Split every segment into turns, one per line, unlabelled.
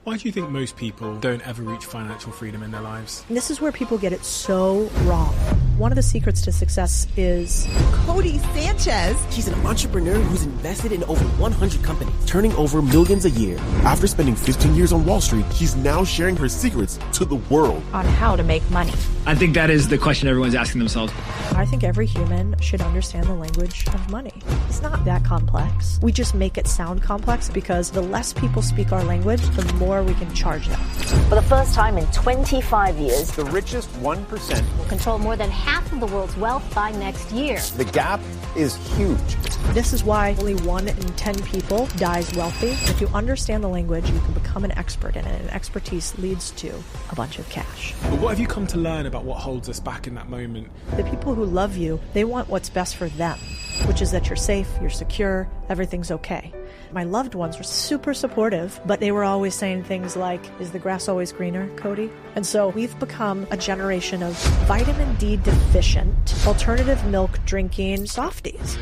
Why do you think most people don't ever reach financial freedom in their lives?
And this is where people get it so wrong. One of the secrets to success is
Codie Sanchez.
She's an entrepreneur who's invested in over 100 companies, turning over millions a year. After spending 15 years on Wall Street, she's now sharing her secrets to the world
on how to make money.
I think that is the question everyone's asking themselves.
I think every human should understand the language of money. It's not that complex. We just make it sound complex because the less people speak our language, the more we can charge them.
For the first time in 25 years,
the richest 1%
will control more than half of the world's wealth by next year.
The gap is huge.
This is why only 1 in 10 people dies wealthy. If you understand the language, you can become an expert in it, and expertise leads to a bunch of cash.
But what have you come to learn about what holds us back in that moment?
The people who love you, they want what's best for them, which is that you're safe, you're secure, everything's okay. My loved ones were super supportive, but they were always saying things like, is the grass always greener, Codie? And so we've become a generation of vitamin D deficient, alternative milk drinking softies.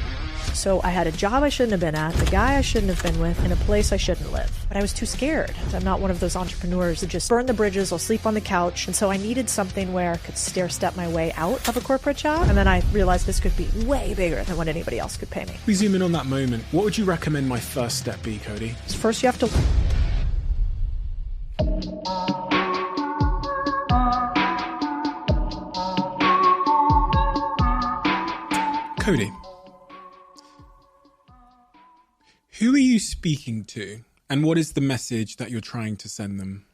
So I had a job I shouldn't have been at, the guy I shouldn't have been with, in a place I shouldn't live. But I was too scared. I'm not one of those entrepreneurs that just burn the bridges, I'll sleep on the couch. And so I needed something where I could stair-step my way out of a corporate job. And then I realized this could be way bigger than what anybody else could pay me.
We zoom in on that moment. What would you recommend my first step be, Codie?
First, you have to...
Codie, who are you speaking to, and what is the message that you're trying to send them?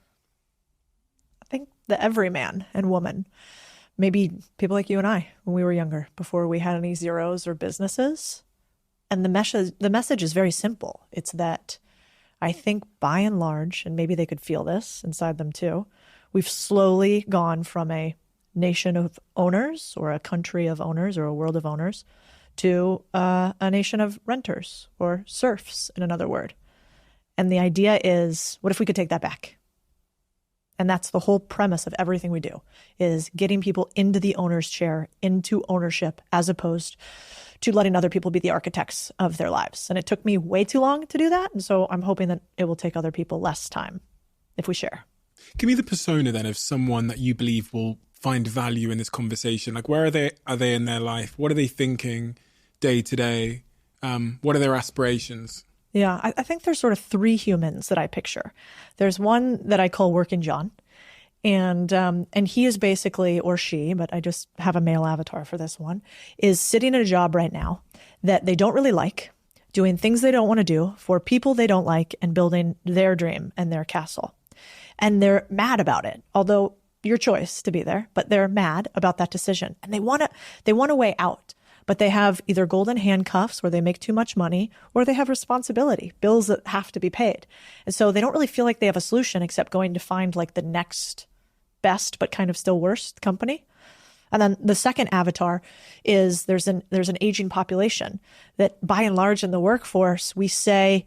I think the everyman and woman, maybe people like you and I when we were younger, before we had any zeros or businesses. And the message is very simple. It's that I think by and large, and maybe they could feel this inside them too, we've slowly gone from a nation of owners or a country of owners or a world of owners to a nation of renters or serfs, in another word. And the idea is, what if we could take that back? And that's the whole premise of everything we do, is getting people into the owner's chair, into ownership, as opposed to letting other people be the architects of their lives. And it took me way too long to do that. And so I'm hoping that it will take other people less time if we share.
Give me the persona then of someone that you believe will find value in this conversation. Like, where are they in their life? What are they thinking day to day? What are their aspirations?
Yeah, I think there's sort of 3 humans that I picture. There's one that I call Working John. And he is basically, or she, but I just have a male avatar for this one, is sitting in a job right now that they don't really like, doing things they don't want to do for people they don't like, and building their dream and their castle. And they're mad about it, although your choice to be there, but they're mad about that decision. And they want a way out, but they have either golden handcuffs where they make too much money, or they have responsibility, bills that have to be paid. And so they don't really feel like they have a solution except going to find like the next best, but kind of still worst company. And then the second avatar is there's an aging population that by and large in the workforce, we say,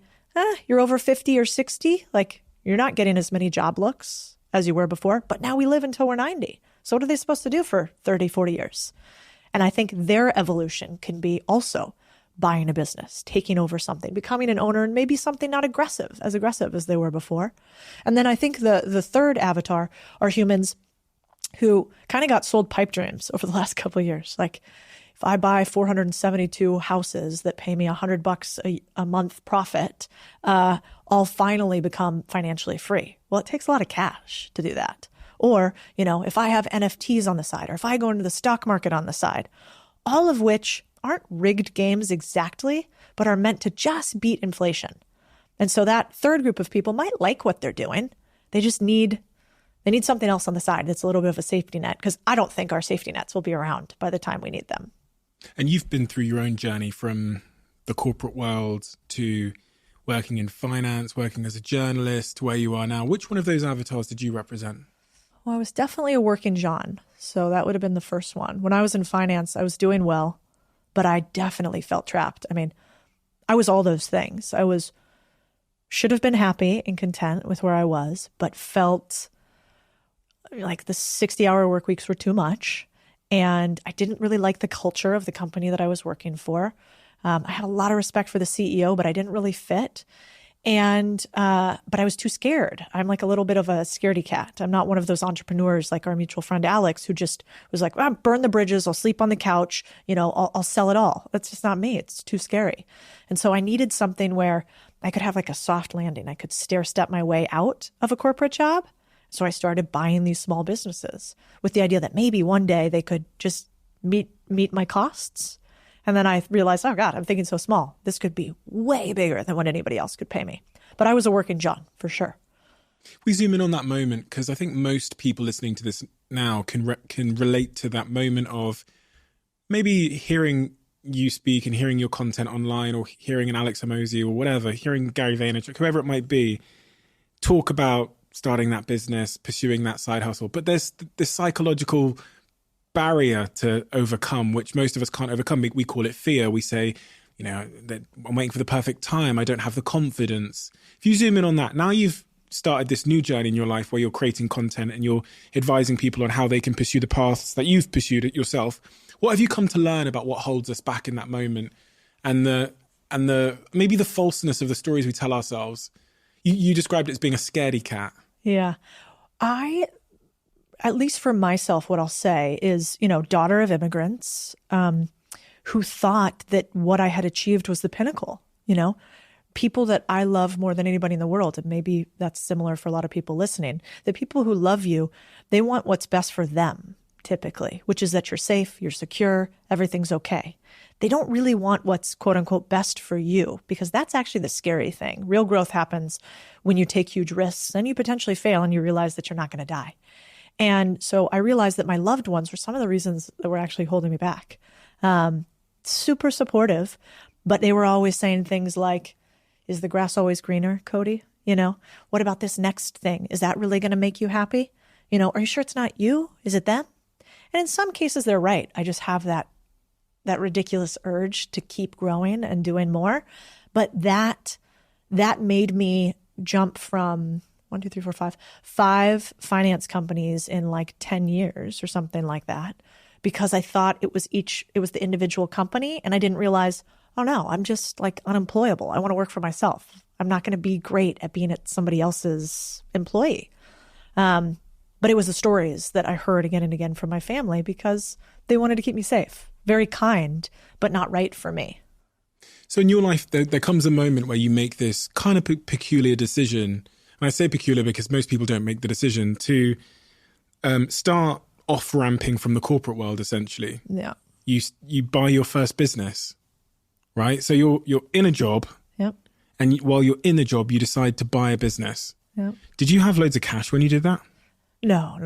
you're over 50 or 60, like you're not getting as many job looks as you were before, but now we live until we're 90. So what are they supposed to do for 30, 40 years? And I think their evolution can be also buying a business, taking over something, becoming an owner, and maybe something not aggressive as they were before. And then I think the third avatar are humans who kind of got sold pipe dreams over the last couple of years. Like, if I buy 472 houses that pay me $100 a month profit, I'll finally become financially free. Well, it takes a lot of cash to do that. Or, if I have NFTs on the side, or if I go into the stock market on the side, all of which aren't rigged games exactly, but are meant to just beat inflation. And so that third group of people might like what they're doing. They just need something else on the side that's a little bit of a safety net, because I don't think our safety nets will be around by the time we need them.
And you've been through your own journey from the corporate world to working in finance, working as a journalist, to where you are now. Which one of those avatars did you represent?
Well, I was definitely a Working John. So that would have been the first one. When I was in finance, I was doing well, but I definitely felt trapped. I mean, I was all those things. Should have been happy and content with where I was, but felt like the 60-hour work weeks were too much. And I didn't really like the culture of the company that I was working for. I had a lot of respect for the CEO, but I didn't really fit. And, but I was too scared. I'm like a little bit of a scaredy cat. I'm not one of those entrepreneurs like our mutual friend Alex, who just was like, burn the bridges. I'll sleep on the couch. I'll sell it all. That's just not me. It's too scary. And so I needed something where I could have like a soft landing. I could stair step my way out of a corporate job. So I started buying these small businesses with the idea that maybe one day they could just meet my costs. And then I realized, oh God, I'm thinking so small. This could be way bigger than what anybody else could pay me. But I was a working John, for sure.
We zoom in on that moment, because I think most people listening to this now can relate to that moment of maybe hearing you speak and hearing your content online, or hearing an Alex Hormozi or whatever, hearing Gary Vaynerchuk, whoever it might be, talk about starting that business, pursuing that side hustle. But there's this psychological barrier to overcome, which most of us can't overcome. We call it fear. We say, that I'm waiting for the perfect time. I don't have the confidence. If you zoom in on that, now you've started this new journey in your life where you're creating content and you're advising people on how they can pursue the paths that you've pursued it yourself. What have you come to learn about what holds us back in that moment, and the maybe the falseness of the stories we tell ourselves? You described it as being a scaredy cat.
Yeah. At least for myself, what I'll say is, daughter of immigrants, who thought that what I had achieved was the pinnacle, people that I love more than anybody in the world. And maybe that's similar for a lot of people listening. The people who love you, they want what's best for them, typically, which is that you're safe, you're secure, everything's okay. They don't really want what's quote unquote best for you, because that's actually the scary thing. Real growth happens when you take huge risks and you potentially fail and you realize that you're not going to die. And so I realized that my loved ones were some of the reasons that were actually holding me back. Super supportive, but they were always saying things like, is the grass always greener, Codie? What about this next thing? Is that really going to make you happy? Are you sure it's not you? Is it them? And in some cases, they're right. I just have that ridiculous urge to keep growing and doing more. But that made me jump from 5 finance companies in like 10 years or something like that, because I thought it was the individual company. And I didn't realize, oh no, I'm just like unemployable. I want to work for myself. I'm not going to be great at being at somebody else's employee. But it was the stories that I heard again and again from my family, because they wanted to keep me safe, very kind, but not right for me.
So in your life, there comes a moment where you make this kind of peculiar decision. And I say peculiar because most people don't make the decision to start off-ramping from the corporate world, essentially.
Yeah.
You buy your first business, right? So you're in a job.
Yep.
And while you're in the job, you decide to buy a business.
Yep.
Did you have loads of cash when you did that?
No.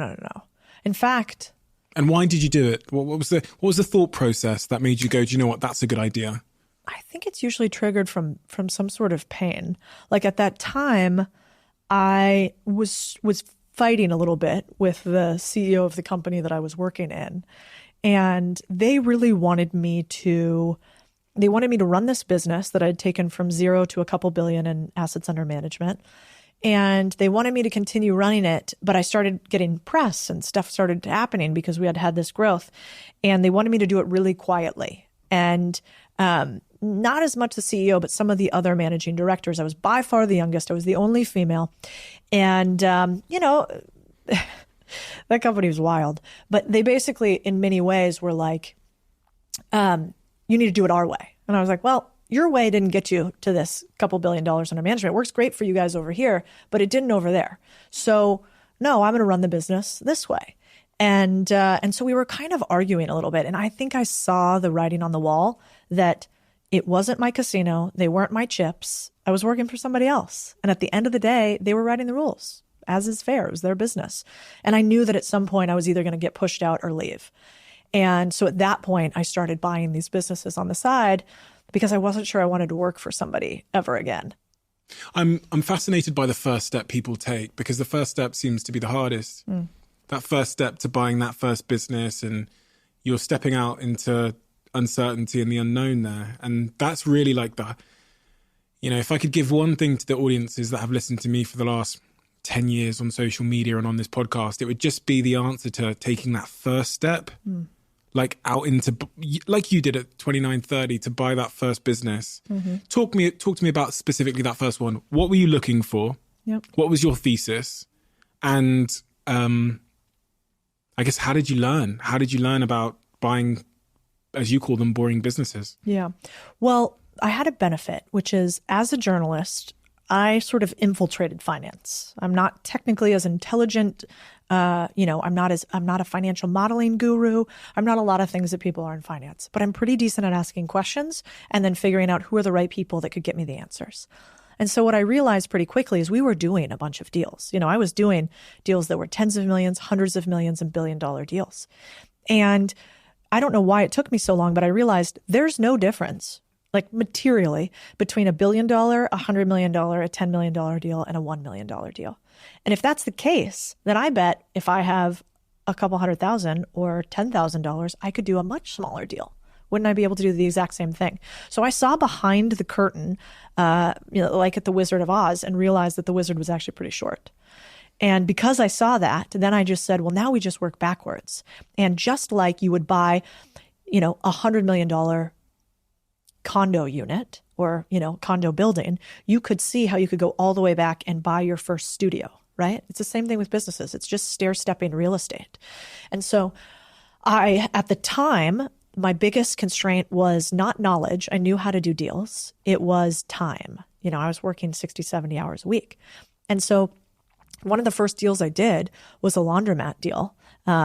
In fact.
And why did you do it? What was the thought process that made you go, do you know what, that's a good idea?
I think it's usually triggered from some sort of pain. Like at that time, I was fighting a little bit with the CEO of the company that I was working in. And they really wanted me to run this business that I'd taken from zero to a couple billion in assets under management. And they wanted me to continue running it, but I started getting press and stuff started happening because we had this growth. And they wanted me to do it really quietly. And not as much the CEO, but some of the other managing directors. I was by far the youngest. I was the only female. And, that company was wild. But they basically, in many ways, were like, you need to do it our way. And I was like, well, your way didn't get you to this couple $1 billion under management. It works great for you guys over here, but it didn't over there. So no, I'm going to run the business this way. And so we were kind of arguing a little bit. And I think I saw the writing on the wall that it wasn't my casino. They weren't my chips. I was working for somebody else. And at the end of the day, they were writing the rules, as is fair. It was their business. And I knew that at some point I was either going to get pushed out or leave. And so at that point, I started buying these businesses on the side because I wasn't sure I wanted to work for somebody ever again.
I'm fascinated by the first step people take, because the first step seems to be the hardest. That first step to buying that first business, and you're stepping out into uncertainty and the unknown there. And that's really like if I could give one thing to the audiences that have listened to me for the last 10 years on social media and on this podcast, it would just be the answer to taking that first step. like out into, like you did at 29, 30 to buy that first business. Talk to me about specifically that first one. What were you looking for?
Yep.
What was your thesis? And I guess, how did you learn? How did you learn about buying, as you call them, boring businesses?
Yeah. Well, I had a benefit, which is as a journalist, I sort of infiltrated finance. I'm not technically as intelligent. I'm not a financial modeling guru. I'm not a lot of things that people are in finance, but I'm pretty decent at asking questions and then figuring out who are the right people that could get me the answers. And so what I realized pretty quickly is we were doing a bunch of deals. I was doing deals that were tens of millions, hundreds of millions, and billion-dollar deals. And I don't know why it took me so long, but I realized there's no difference, like materially, between $1 billion, $100 million, a $10 million deal, and a $1 million deal. And if that's the case, then I bet if I have a couple $100,000 or $10,000, I could do a much smaller deal. Wouldn't I be able to do the exact same thing? So I saw behind the curtain, like at the Wizard of Oz, and realized that the wizard was actually pretty short. And because I saw that, then I just said, well, now we just work backwards. And just like you would buy, $100 million condo unit or, condo building, you could see how you could go all the way back and buy your first studio, right? It's the same thing with businesses. It's just stair-stepping real estate. And so at the time, my biggest constraint was not knowledge. I knew how to do deals. It was time. I was working 60, 70 hours a week. And so one of the first deals I did was a laundromat deal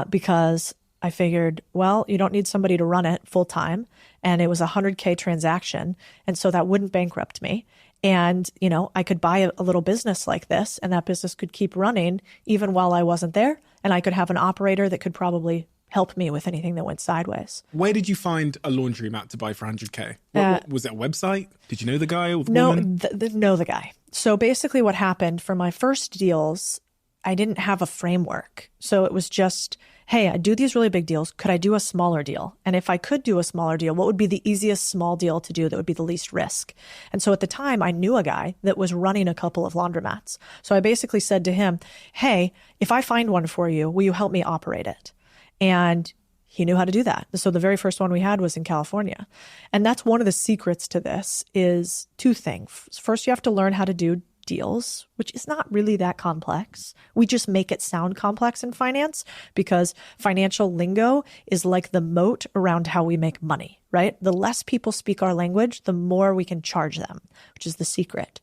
because I figured, well, you don't need somebody to run it full time. And it was a $100K transaction. And so that wouldn't bankrupt me. And, I could buy a little business like this, and that business could keep running even while I wasn't there. And I could have an operator that could probably help me with anything that went sideways.
Where did you find a laundromat to buy for 100K? What was that, a website? Did you know the guy or the woman?
Know the guy. So basically what happened for my first deals, I didn't have a framework. So it was just, hey, I do these really big deals. Could I do a smaller deal? And if I could do a smaller deal, what would be the easiest small deal to do that would be the least risk? And so at the time, I knew a guy that was running a couple of laundromats. So I basically said to him, hey, if I find one for you, will you help me operate it? And he knew how to do that. So the very first one we had was in California. And that's one of the secrets to this is two things. First, you have to learn how to do deals, which is not really that complex. We just make it sound complex in finance because financial lingo is like the moat around how we make money, right? The less people speak our language, the more we can charge them, which is the secret.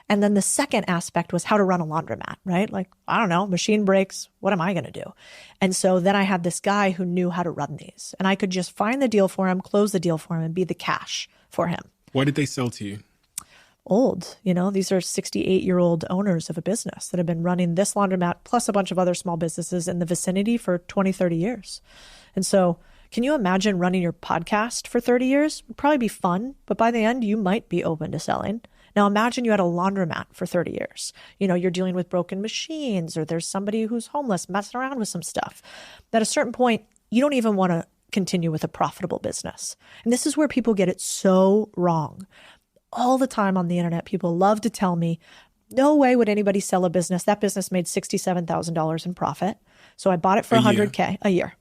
And then the second aspect was how to run a laundromat, right? Like, I don't know, machine breaks. What am I going to do? And so then I had this guy who knew how to run these. And I could just find the deal for him, close the deal for him, and be the cash for him.
Why did they sell to you?
Old. These are 68-year-old owners of a business that have been running this laundromat plus a bunch of other small businesses in the vicinity for 20, 30 years. And so can you imagine running your podcast for 30 years? It'd probably be fun, but by the end, you might be open to selling. Now imagine you had a laundromat for 30 years. You're dealing with broken machines or there's somebody who's homeless messing around with some stuff. At a certain point, you don't even want to continue with a profitable business. And this is where people get it so wrong. All the time on the internet, people love to tell me, no way would anybody sell a business. That business made $67,000 in profit. So I bought it for $100K a year.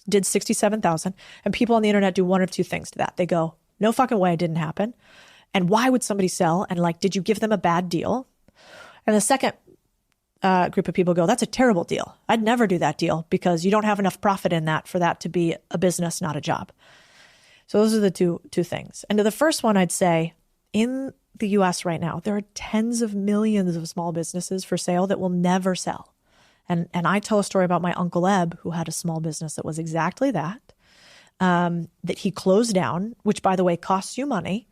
Did $67,000. And people on the internet do one of two things to that. They go, no fucking way, it didn't happen. And why would somebody sell? And did you give them a bad deal? And the second group of people go, that's a terrible deal. I'd never do that deal because you don't have enough profit in that for that to be a business, not a job. So those are the two things. And to the first one, I'd say in the US right now, there are tens of millions of small businesses for sale that will never sell. And I tell a story about my Uncle Eb, who had a small business that was exactly that he closed down, which by the way, costs you money,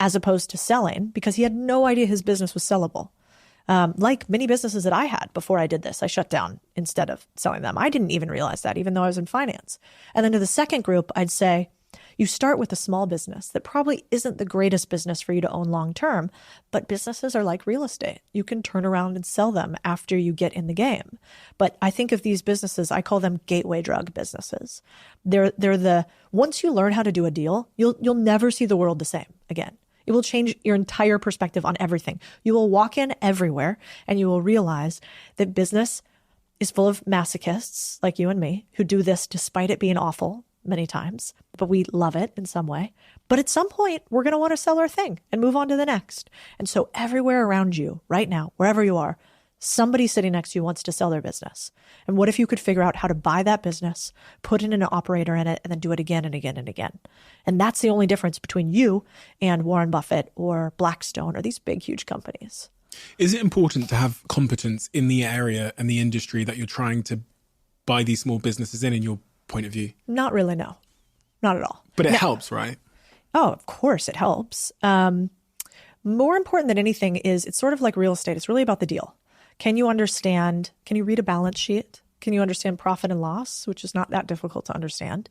as opposed to selling because he had no idea his business was sellable. Like many businesses that I had before I did this, I shut down instead of selling them. I didn't even realize that, even though I was in finance. And then to the second group, I'd say, you start with a small business that probably isn't the greatest business for you to own long term, but businesses are like real estate. You can turn around and sell them after you get in the game. But I think of these businesses, I call them gateway drug businesses. They're once you learn how to do a deal, you'll never see the world the same again. It will change your entire perspective on everything. You will walk in everywhere and you will realize that business is full of masochists like you and me who do this despite it being awful many times, but we love it in some way. But at some point, we're going to want to sell our thing and move on to the next. And so everywhere around you right now, wherever you are, somebody sitting next to you wants to sell their business. And what if you could figure out how to buy that business, put in an operator in it, and then do it again and again and again? And that's the only difference between you and Warren Buffett or Blackstone or these big, huge companies.
Is it important to have competence in the area and the industry that you're trying to buy these small businesses in your point of view?
Not really, no. Not at all.
But it helps, right?
Oh, of course it helps. More important than anything is it's sort of like real estate. It's really about the deal. Can you read a balance sheet? Can you understand profit and loss, which is not that difficult to understand?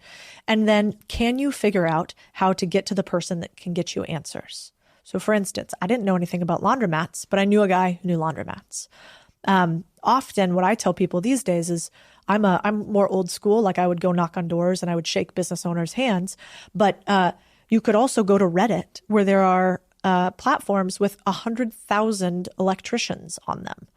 And then can you figure out how to get to the person that can get you answers? So for instance, I didn't know anything about laundromats, but I knew a guy who knew laundromats. Often what I tell people these days is I'm more old school. Like I would go knock on doors and I would shake business owners' hands. But you could also go to Reddit where there are platforms with 100,000 electricians on them.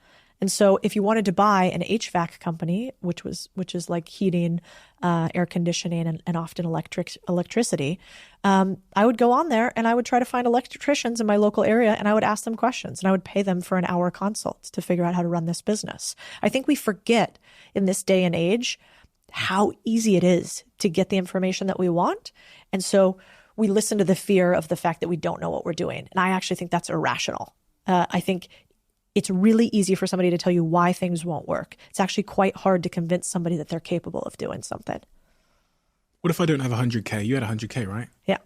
And so if you wanted to buy an HVAC company, which is like heating, air conditioning, and often electricity, I would go on there and I would try to find electricians in my local area and I would ask them questions and I would pay them for an hour consult to figure out how to run this business. I think we forget in this day and age how easy it is to get the information that we want. And so we listen to the fear of the fact that we don't know what we're doing. And I actually think that's irrational. I think it's really easy for somebody to tell you why things won't work. It's actually quite hard to convince somebody that they're capable of doing something.
What if I don't have 100K? You had 100K, right?
Yeah.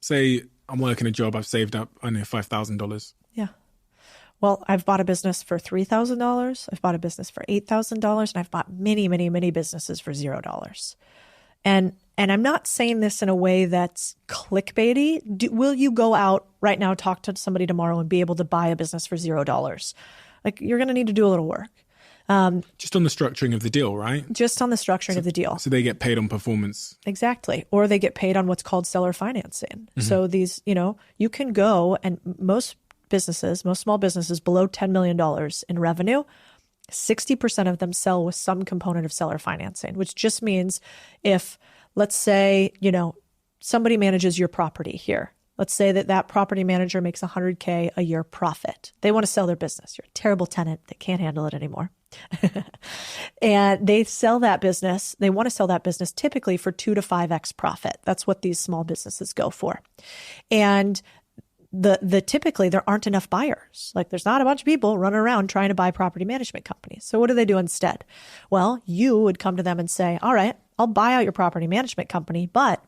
Say I'm working a job, I've saved up, I don't know, $5,000.
Yeah. Well, I've bought a business for $3,000. I've bought a business for $8,000. And I've bought many, many, many businesses for $0. And I'm not saying this in a way that's clickbaity. Will you go out right now, talk to somebody tomorrow and be able to buy a business for $0? Like you're going to need to do a little work.
Just on the structuring of the deal, right?
Just on the structuring of the deal.
So they get paid on performance.
Exactly. Or they get paid on what's called seller financing. Mm-hmm. So these, you can go and most small businesses below $10 million in revenue, 60% of them sell with some component of seller financing, which just means if, let's say, somebody manages your property here. Let's say that property manager makes $100K a year profit. They want to sell their business. You're a terrible tenant. They can't handle it anymore. And they sell that business. They want to sell that business typically for 2 to 5x profit. That's what these small businesses go for. And typically there aren't enough buyers. Like there's not a bunch of people running around trying to buy property management companies. So what do they do instead? Well, you would come to them and say, all right, I'll buy out your property management company, but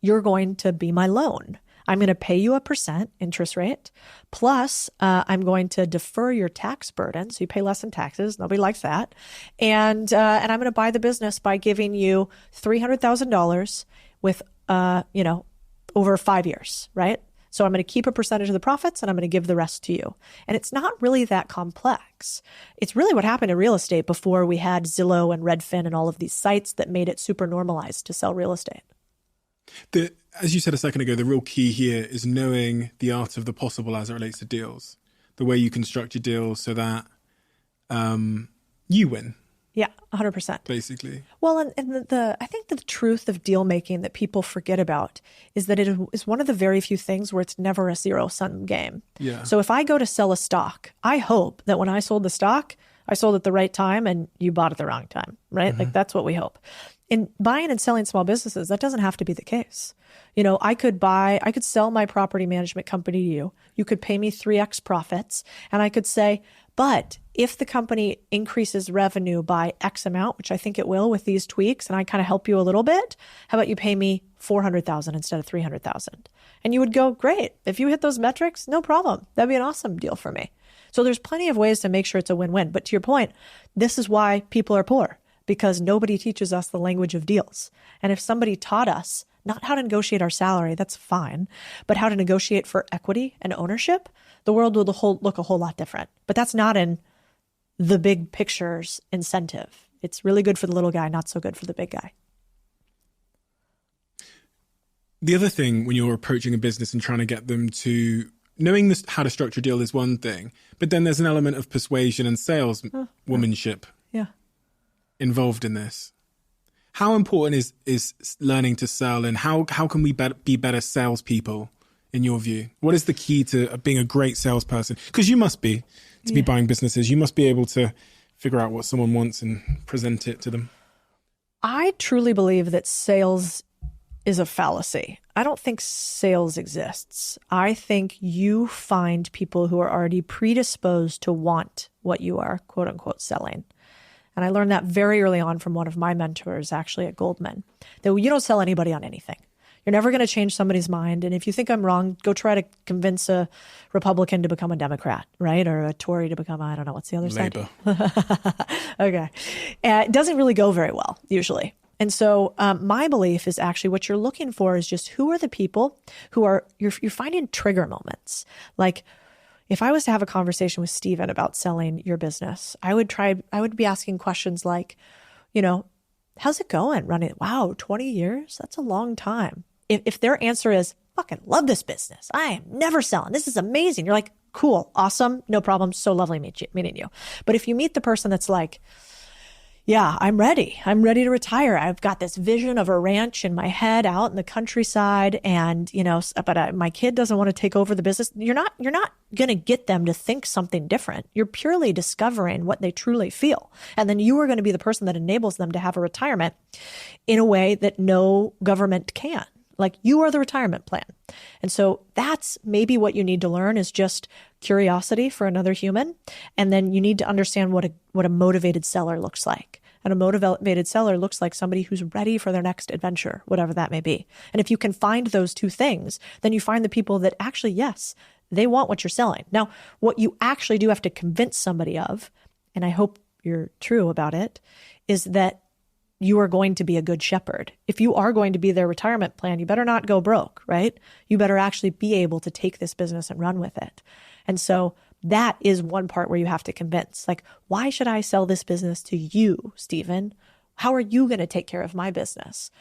you're going to be my loan. I'm going to pay you a % interest rate. Plus, I'm going to defer your tax burden. So you pay less in taxes. Nobody likes that. And I'm going to buy the business by giving you $300,000 with, over 5 years, right? So I'm going to keep a percentage of the profits and I'm going to give the rest to you. And it's not really that complex. It's really what happened in real estate before we had Zillow and Redfin and all of these sites that made it super normalized to sell real estate.
As you said a second ago, the real key here is knowing the art of the possible as it relates to deals, the way you construct your deals so that you win.
Yeah, 100%.
Basically.
Well, and I think the truth of deal making that people forget about is that it is one of the very few things where it's never a zero-sum game.
Yeah.
So if I go to sell a stock, I hope that when I sold the stock, I sold at the right time and you bought at the wrong time, right? Mm-hmm. Like that's what we hope. In buying and selling small businesses, that doesn't have to be the case. I could sell my property management company to you. You could pay me 3x profits. And I could say, but if the company increases revenue by X amount, which I think it will with these tweaks, and I kind of help you a little bit, how about you pay me $400,000 instead of $300,000? And you would go, great. If you hit those metrics, no problem. That'd be an awesome deal for me. So there's plenty of ways to make sure it's a win-win. But to your point, this is why people are poor, because nobody teaches us the language of deals. And if somebody taught us not how to negotiate our salary, that's fine, but how to negotiate for equity and ownership, the world would look a whole lot different. But that's not in the big picture's incentive. It's really good for the little guy, not so good for the big guy.
The other thing when you're approaching a business and trying to get them to knowing how to structure a deal is one thing, but then there's an element of persuasion and sales womanship
Yeah.
involved in this. How important is learning to sell, and how can we be better salespeople in your view? What is the key to being a great salesperson? Because you must be to be buying businesses. You must be able to figure out what someone wants and present it to them.
I truly believe that sales is a fallacy. I don't think sales exists. I think you find people who are already predisposed to want what you are, quote unquote, selling. And I learned that very early on from one of my mentors, actually at Goldman, that you don't sell anybody on anything. You're never going to change somebody's mind. And if you think I'm wrong, go try to convince a Republican to become a Democrat, right? Or a Tory to become, I don't know, what's the other
Labor.
side? Okay. It doesn't really go very well, usually. And so my belief is actually what you're looking for is just who are the people who are, you're finding trigger moments. Like if I was to have a conversation with Steven about selling your business, I would be asking questions like, how's it going running? Wow, 20 years? That's a long time. If their answer is, fucking love this business. I am never selling. This is amazing. You're like, cool, awesome, no problem. So lovely meeting you. But if you meet the person that's like, yeah, I'm ready. I'm ready to retire. I've got this vision of a ranch in my head out in the countryside, and but my kid doesn't want to take over the business. You're not going to get them to think something different. You're purely discovering what they truly feel, and then you are going to be the person that enables them to have a retirement in a way that no government can. Like you are the retirement plan. And so that's maybe what you need to learn is just curiosity for another human. And then you need to understand what a motivated seller looks like. And a motivated seller looks like somebody who's ready for their next adventure, whatever that may be. And if you can find those two things, then you find the people that actually, yes, they want what you're selling. Now, what you actually do have to convince somebody of, and I hope you're true about it, is that you are going to be a good shepherd. If you are going to be their retirement plan, you better not go broke, right? You better actually be able to take this business and run with it. And so that is one part where you have to convince, like, why should I sell this business to you, Steven? How are you going to take care of my business?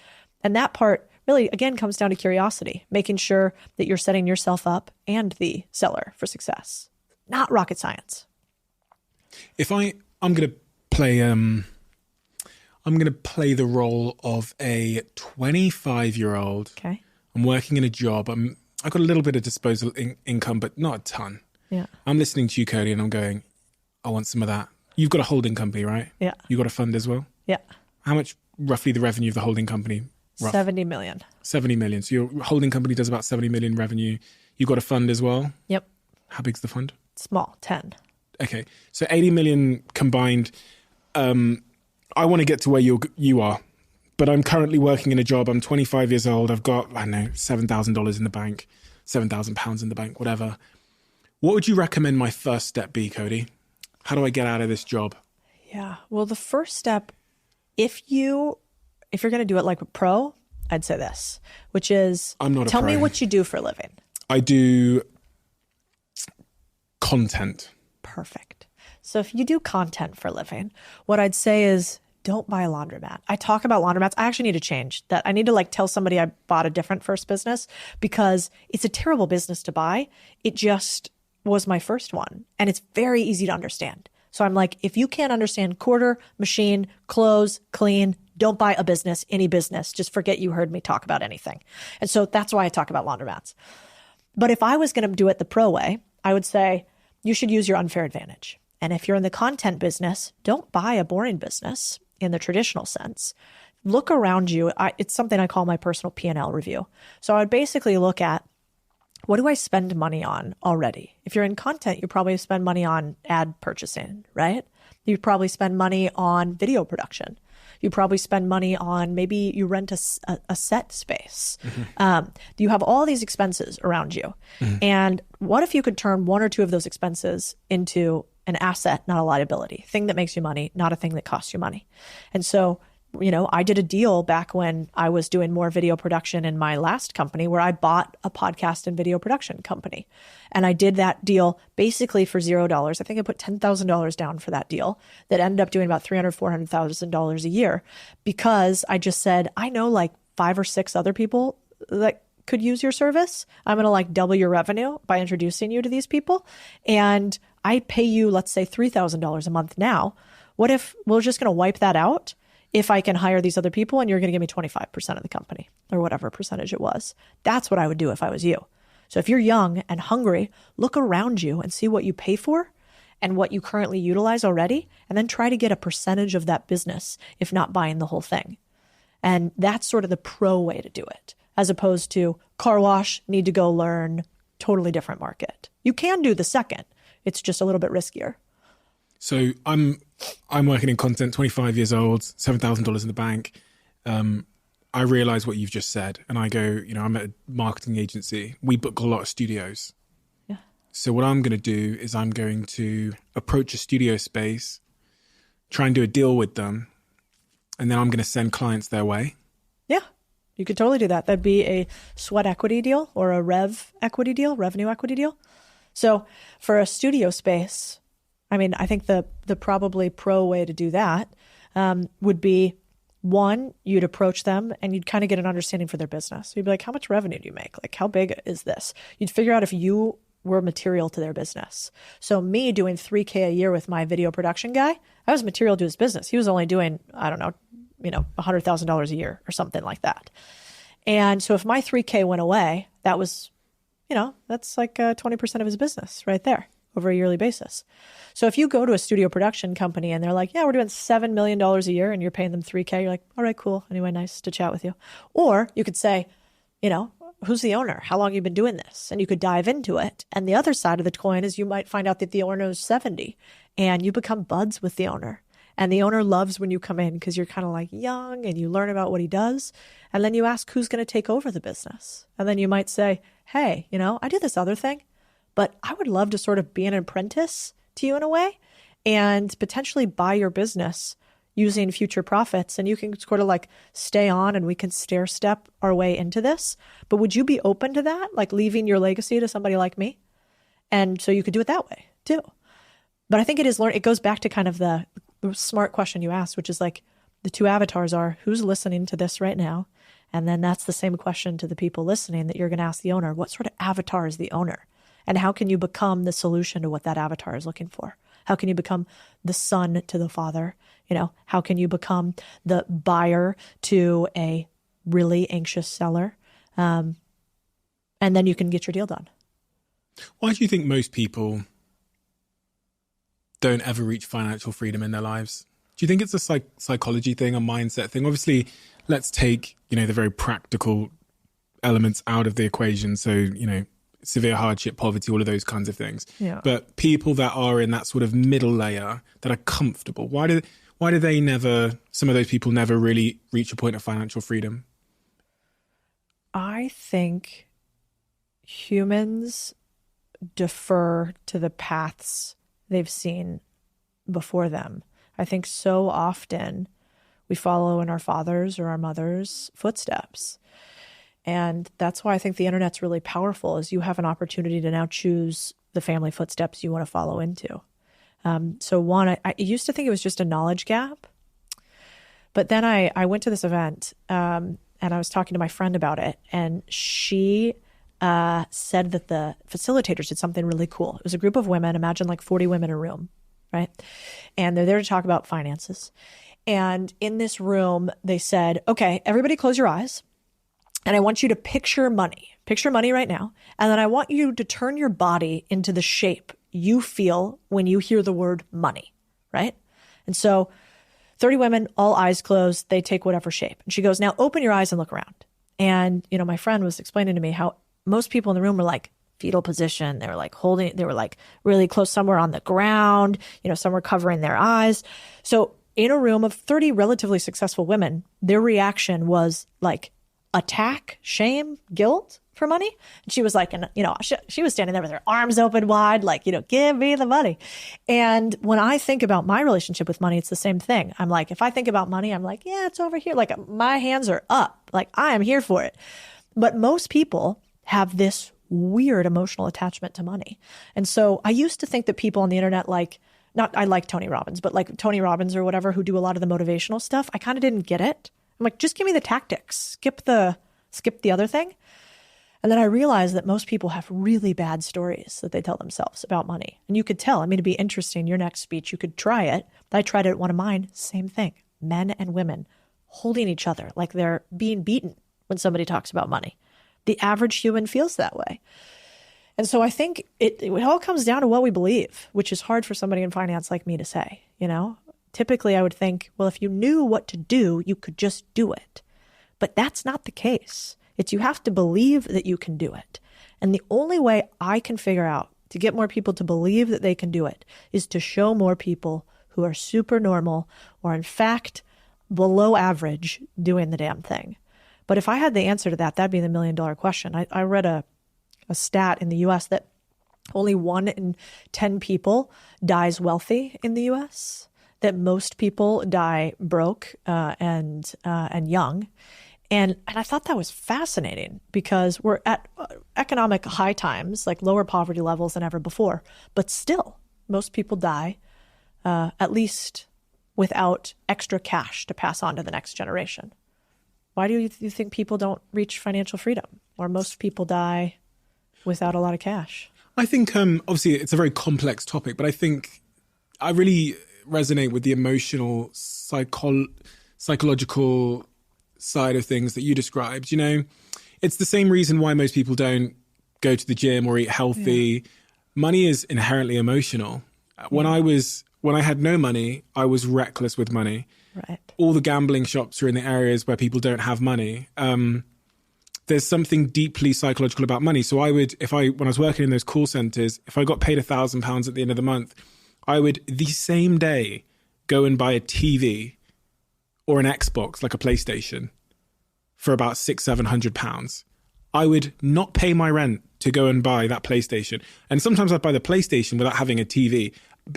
And that part really, again, comes down to curiosity, making sure that you're setting yourself up and the seller for success. Not rocket science.
If I'm going to play... I'm going to play the role of a 25-year-old.
Okay.
I'm working in a job. I've got a little bit of disposable income, but not a ton.
Yeah.
I'm listening to you, Codie, and I'm going, I want some of that. You've got a holding company, right?
Yeah.
You got a fund as well?
Yeah.
How much roughly the revenue of the holding company? Rough?
70 million. 70
million. So your holding company does about 70 million revenue. You've got a fund as well?
Yep.
How big's the fund?
Small, 10.
Okay. So 80 million combined. I want to get to where you are, but I'm currently working in a job. I'm 25 years old. I've got, I don't know, $7,000 in the bank, £7,000 in the bank, whatever. What would you recommend my first step be, Codie? How do I get out of this job?
Yeah. Well, the first step, if you're going to do it like a pro, I'd say this, which is,
I'm not a
tell
pro.
me what you do for a living.
I do content.
Perfect. So if you do content for a living, what I'd say is don't buy a laundromat. I talk about laundromats. I actually need to change that. I need to tell somebody I bought a different first business because it's a terrible business to buy. It just was my first one. And it's very easy to understand. So I'm like, if you can't understand quarter, machine, close, clean, don't buy a business, any business. Just forget you heard me talk about anything. And so that's why I talk about laundromats. But if I was going to do it the pro way, I would say you should use your unfair advantage. And if you're in the content business, don't buy a boring business in the traditional sense. Look around you. It's something I call my personal P&L review. So I would basically look at, what do I spend money on already? If you're in content, you probably spend money on ad purchasing, right? You probably spend money on video production. You probably spend money on, maybe you rent a set space. Mm-hmm. You have all these expenses around you. Mm-hmm. And what if you could turn one or two of those expenses into an asset, not a liability, thing that makes you money, not a thing that costs you money. And so, I did a deal back when I was doing more video production in my last company where I bought a podcast and video production company. And I did that deal basically for $0. I think I put $10,000 down for that deal that ended up doing about $300,000, $400,000 a year because I just said, I know 5 or 6 other people that could use your service. I'm going to double your revenue by introducing you to these people. And I pay you, let's say $3,000 a month now. What if we're just going to wipe that out if I can hire these other people and you're going to give me 25% of the company or whatever percentage it was? That's what I would do if I was you. So if you're young and hungry, look around you and see what you pay for and what you currently utilize already, and then try to get a percentage of that business, if not buying the whole thing. And that's sort of the pro way to do it, as opposed to car wash, need to go learn, totally different market. You can do the second. It's just a little bit riskier.
So I'm working in content, 25 years old, $7,000 in the bank. I realize what you've just said, and I go, I'm at a marketing agency. We book a lot of studios.
Yeah.
So what I'm going to do is I'm going to approach a studio space, try and do a deal with them, and then I'm going to send clients their way.
Yeah, you could totally do that. That'd be a sweat equity deal or a revenue equity deal. So for a studio space, I think the probably pro way to do that would be, one, you'd approach them and you'd kind of get an understanding for their business. You'd be like, how much revenue do you make? Like, how big is this? You'd figure out if you were material to their business. So me doing $3,000 a year with my video production guy, I was material to his business. He was only doing, $100,000 a year or something like that. And so if my $3,000 went away, that was, that's like 20% of his business right there over a yearly basis. So if you go to a studio production company and they're like, yeah, we're doing $7 million a year and you're paying them $3,000, you're like, all right, cool. Anyway, nice to chat with you. Or you could say, who's the owner? How long have you been doing this? And you could dive into it. And the other side of the coin is you might find out that the owner is 70 and you become buds with the owner. And the owner loves when you come in because you're kind of like young and you learn about what he does. And then you ask who's going to take over the business. And then you might say, hey, I do this other thing, but I would love to sort of be an apprentice to you in a way and potentially buy your business using future profits. And you can sort of like stay on and we can stair step our way into this. But would you be open to that? Like leaving your legacy to somebody like me? And so you could do it that way too. But I think it goes back to kind of the smart question you asked, which is like the two avatars are who's listening to this right now. And then that's the same question to the people listening that you're going to ask the owner. What sort of avatar is the owner? And how can you become the solution to what that avatar is looking for? How can you become the son to the father? How can you become the buyer to a really anxious seller? And then you can get your deal done.
Why do you think most people don't ever reach financial freedom in their lives? Do you think it's a psychology thing, a mindset thing? Obviously, let's take, the very practical elements out of the equation. So, severe hardship, poverty, all of those kinds of things.
Yeah.
But people that are in that sort of middle layer that are comfortable, why do some of those people never really reach a point of financial freedom?
I think humans defer to the paths they've seen before them. I think so often we follow in our father's or our mother's footsteps. And that's why I think the internet's really powerful, is you have an opportunity to now choose the family footsteps you want to follow into. So one, I used to think it was just a knowledge gap, but then I went to this event and I was talking to my friend about it, and she said that the facilitators did something really cool. It was a group of women, imagine like 40 women in a room, right? And they're there to talk about finances. And in this room, they said, okay, everybody close your eyes. And I want you to picture money right now. And then I want you to turn your body into the shape you feel when you hear the word money, right? And so 30 women, all eyes closed, they take whatever shape. And she goes, now open your eyes and look around. And, my friend was explaining to me how most people in the room were like fetal position. They were like really close, somewhere on the ground, some were covering their eyes. So in a room of 30 relatively successful women, their reaction was like attack, shame, guilt for money. And she was like, she was standing there with her arms open wide, like, give me the money. And when I think about my relationship with money, it's the same thing. I'm like, if I think about money, I'm like, yeah, it's over here. Like my hands are up, like I am here for it. But most people have this weird emotional attachment to money. And so I used to think that people on the internet, I like Tony Robbins, but like Tony Robbins or whatever, who do a lot of the motivational stuff, I kind of didn't get it. I'm like, just give me the tactics. Skip the other thing. And then I realized that most people have really bad stories that they tell themselves about money. And you could tell, I mean, it'd be interesting, your next speech, you could try it. I tried it at one of mine, same thing. Men and women holding each other like they're being beaten when somebody talks about money. The average human feels that way. And so I think it all comes down to what we believe, which is hard for somebody in finance like me to say, you know? Typically I would think, well, if you knew what to do, you could just do it. But that's not the case. It's you have to believe that you can do it. And the only way I can figure out to get more people to believe that they can do it is to show more people who are super normal or in fact below average doing the damn thing. But if I had the answer to that, that'd be the $1 million question. I read a stat in the US that only 1 in 10 people dies wealthy in the US, that most people die broke and young. And I thought that was fascinating because we're at economic high times, like lower poverty levels than ever before. But still, most people die at least without extra cash to pass on to the next generation. Why do you think people don't reach financial freedom? Or most people die without a lot of cash?
I think, obviously, it's a very complex topic, but I think I really resonate with the emotional, psychological side of things that you described. You know, it's the same reason why most people don't go to the gym or eat healthy. Yeah. Money is inherently emotional. When I had no money, I was reckless with money.
Right.
All the gambling shops are in the areas where people don't have money. There's something deeply psychological about money. So when I was working in those call centers, if I got paid £1,000 at the end of the month, I would the same day go and buy a TV or an Xbox, like a PlayStation, for about £600-700. I would not pay my rent to go and buy that PlayStation. And sometimes I'd buy the PlayStation without having a TV.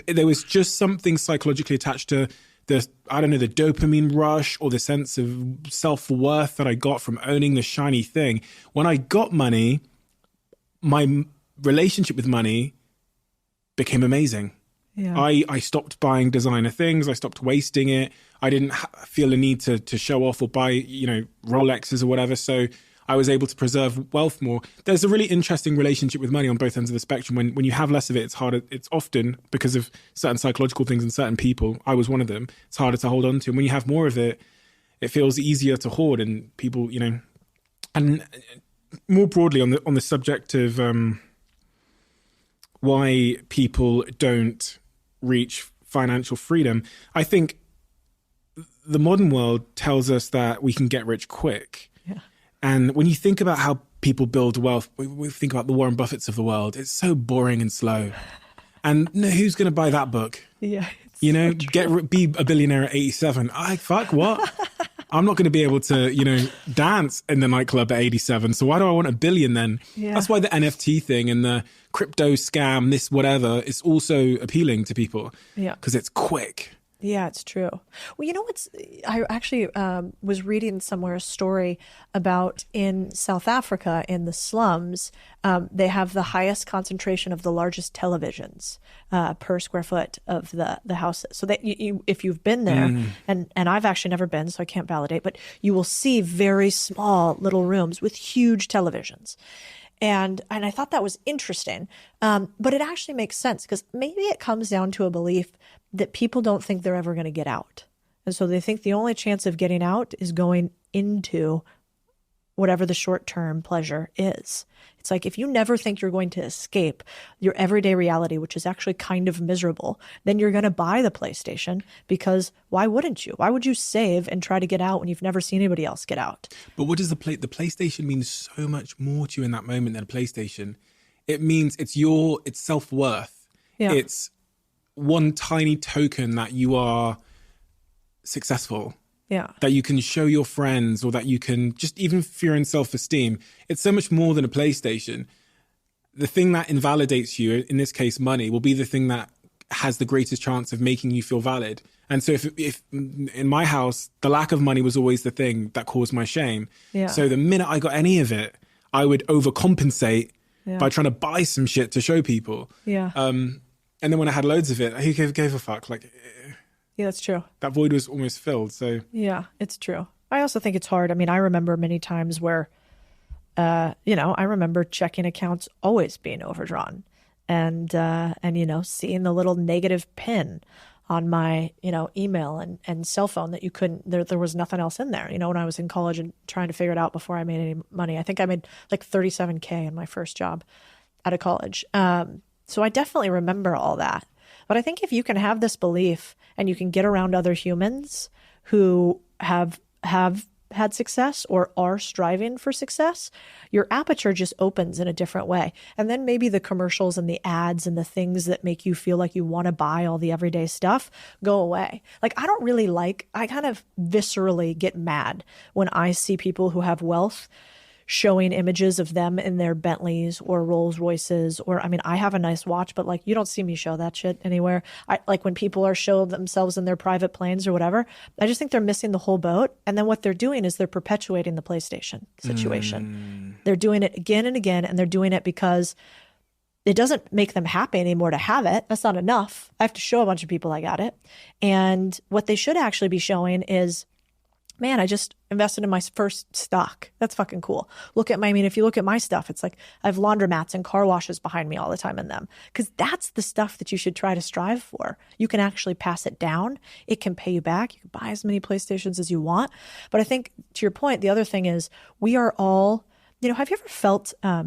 There was just something psychologically attached to the dopamine rush or the sense of self-worth that I got from owning the shiny thing. When I got money, my relationship with money became amazing. Yeah. I stopped buying designer things. I stopped wasting it. I didn't feel a need to show off or buy, Rolexes or whatever. So I was able to preserve wealth more. There's a really interesting relationship with money on both ends of the spectrum. When you have less of it, it's harder. It's often because of certain psychological things in certain people. I was one of them. It's harder to hold on to. And when you have more of it, it feels easier to hoard. And people, and more broadly on the subject of why people don't reach financial freedom, I think the modern world tells us that we can get rich quick.
Yeah.
And when you think about how people build wealth, we think about the Warren Buffetts of the world. It's so boring and slow. And who's going to buy that book?
Yeah.
Be a billionaire at 87. Fuck what? I'm not going to be able to, dance in the nightclub at 87. So why do I want $1 billion then? Yeah. That's why the NFT thing and the crypto scam, this whatever, is also appealing to people.
Yeah.
Because it's quick.
Yeah, it's true. Well, I actually was reading somewhere a story about in South Africa, in the slums, they have the highest concentration of the largest televisions per square foot of the houses. So that if you've been there, and I've actually never been, so I can't validate, but you will see very small little rooms with huge televisions. And I thought that was interesting, but it actually makes sense because maybe it comes down to a belief that people don't think they're ever going to get out. And so they think the only chance of getting out is going into whatever the short-term pleasure is. It's like if you never think you're going to escape your everyday reality, which is actually kind of miserable, then you're going to buy the PlayStation because why wouldn't you? Why would you save and try to get out when you've never seen anybody else get out?
But what does the PlayStation means so much more to you in that moment than a PlayStation? It means it's self-worth.
Yeah.
It's one tiny token that you are successful.
Yeah.
That you can show your friends or that you can just even fear and self-esteem. It's so much more than a PlayStation. The thing that invalidates you, in this case, money, will be the thing that has the greatest chance of making you feel valid. And so if in my house, the lack of money was always the thing that caused my shame.
Yeah.
So the minute I got any of it, I would overcompensate by trying to buy some shit to show people.
Yeah.
And then when I had loads of it, who gave a fuck?
Yeah, that's true.
That void was almost filled. So
yeah, it's true. I also think it's hard. I mean, I remember many times where I remember checking accounts always being overdrawn and seeing the little negative pin on my, email and cell phone that you couldn't, there was nothing else in there. When I was in college and trying to figure it out before I made any money, I think I made like $37K in my first job out of college. So I definitely remember all that. But I think if you can have this belief and you can get around other humans who have had success or are striving for success, your aperture just opens in a different way. And then maybe the commercials and the ads and the things that make you feel like you want to buy all the everyday stuff go away. Like, I kind of viscerally get mad when I see people who have wealth showing images of them in their Bentleys or Rolls Royces, or, I have a nice watch, but like, you don't see me show that shit anywhere. Like when people are showing themselves in their private planes or whatever, I just think they're missing the whole boat. And then what they're doing is they're perpetuating the PlayStation situation. They're doing it again and again, and they're doing it because it doesn't make them happy anymore to have it. That's not enough. I have to show a bunch of people I got it. And what they should actually be showing is, man, I just invested in my first stock. That's fucking cool. If you look at my stuff, it's like I have laundromats and car washes behind me all the time in them, because that's the stuff that you should try to strive for. You can actually pass it down. It can pay you back. You can buy as many PlayStations as you want. But I think, to your point, the other thing is we are all, have you ever felt like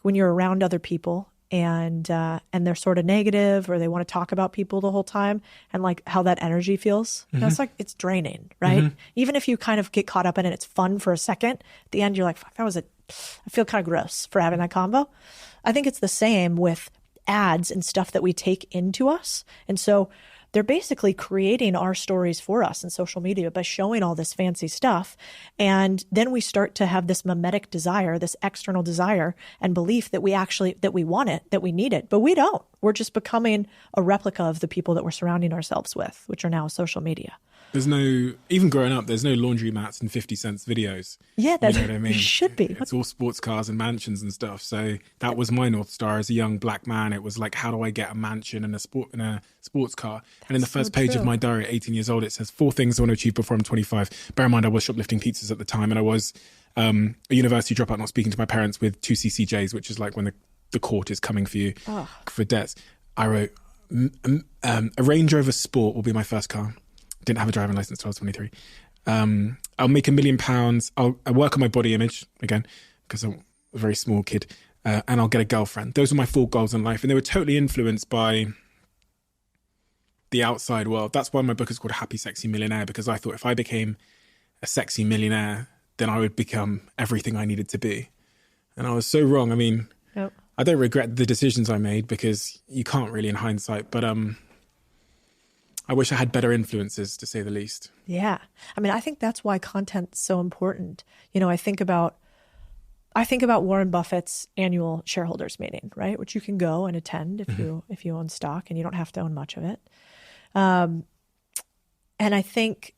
when you're around other people and they're sort of negative, or they want to talk about people the whole time, and like how that energy feels? That's like, it's draining, right? Even if you kind of get caught up in it, it's fun for a second. At the end, you're like, fuck, I feel kind of gross for having that combo. I think it's the same with ads and stuff that we take into us. And so they're basically creating our stories for us in social media by showing all this fancy stuff. And then we start to have this mimetic desire, this external desire and belief that we want it, that we need it, but we don't. We're just becoming a replica of the people that we're surrounding ourselves with, which are now social media.
Even growing up, there's no laundry mats and 50 cents videos.
Yeah, that's
you know what I mean?
Should be.
It's all sports cars and mansions and stuff. So that was my North Star as a young black man. It was like, how do I get a mansion and a sports car? And in the first page of my diary at 18 years old, it says 4 things I want to achieve before I'm 25. Bear in mind, I was shoplifting pizzas at the time, and I was a university dropout, not speaking to my parents, with 2 CCJs, which is like when the court is coming for you for debts. I wrote, a Range Rover Sport will be my first car. Didn't have a driving license until I was 23. I'll make £1 million. I work on my body image again, because I'm a very small kid, and I'll get a girlfriend. Those were my 4 goals in life, and they were totally influenced by the outside world. That's why my book is called Happy Sexy Millionaire, because I thought if I became a sexy millionaire, then I would become everything I needed to be. And I was so wrong.
Yep.
I don't regret the decisions I made, because you can't really in hindsight, but I wish I had better influences, to say the least.
Yeah. I think that's why content's so important. I think about Warren Buffett's annual shareholders meeting, right? Which you can go and attend if you own stock, and you don't have to own much of it. And I think,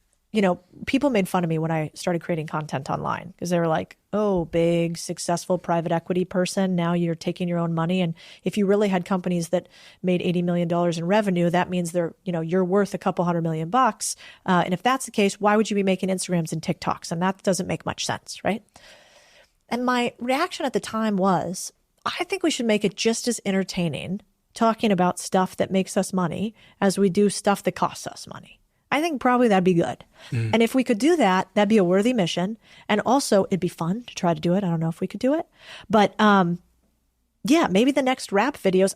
people made fun of me when I started creating content online, because they were like, oh, big, successful private equity person, now you're taking your own money. And if you really had companies that made $80 million in revenue, that means you're worth a couple $100 million bucks. And if that's the case, why would you be making Instagrams and TikToks? And that doesn't make much sense, right? And my reaction at the time was, I think we should make it just as entertaining talking about stuff that makes us money as we do stuff that costs us money. I think probably that'd be good. And if we could do that, that'd be a worthy mission. And also it'd be fun to try to do it. I don't know if we could do it, but yeah, maybe the next rap videos.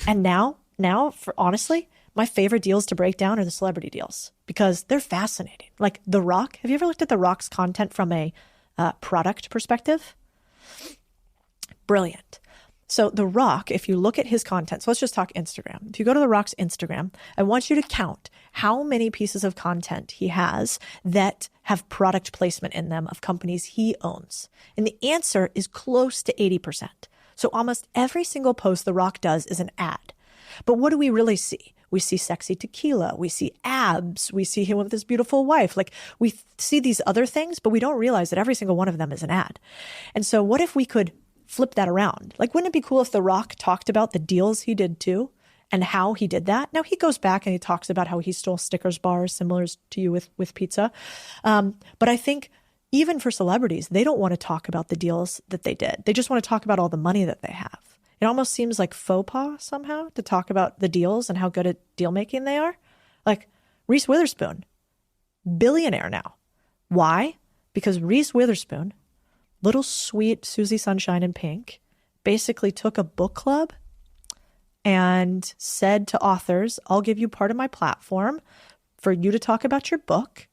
And now for honestly, my favorite deals to break down are the celebrity deals, because they're fascinating. Like The Rock. Have you ever looked at The Rock's content from a product perspective? Brilliant. So The Rock, if you look at his content, so let's just talk Instagram. If you go to The Rock's Instagram, I want you to count how many pieces of content he has that have product placement in them of companies he owns. And the answer is close to 80%. So almost every single post The Rock does is an ad. But what do we really see? We see sexy tequila. We see abs. We see him with his beautiful wife. Like, we see these other things, but we don't realize that every single one of them is an ad. And so what if we could flip that around? Like, wouldn't it be cool if The Rock talked about the deals he did too, and how he did that? Now he goes back and he talks about how he stole Snickers bars, similar to you with pizza. But I think even for celebrities, they don't want to talk about the deals that they did. They just want to talk about all the money that they have. It almost seems like faux pas somehow to talk about the deals and how good at deal making they are. Like Reese Witherspoon, billionaire now. Why? Because Reese Witherspoon, little sweet Susie Sunshine in pink, basically took a book club and said to authors, I'll give you part of my platform for you to talk about your book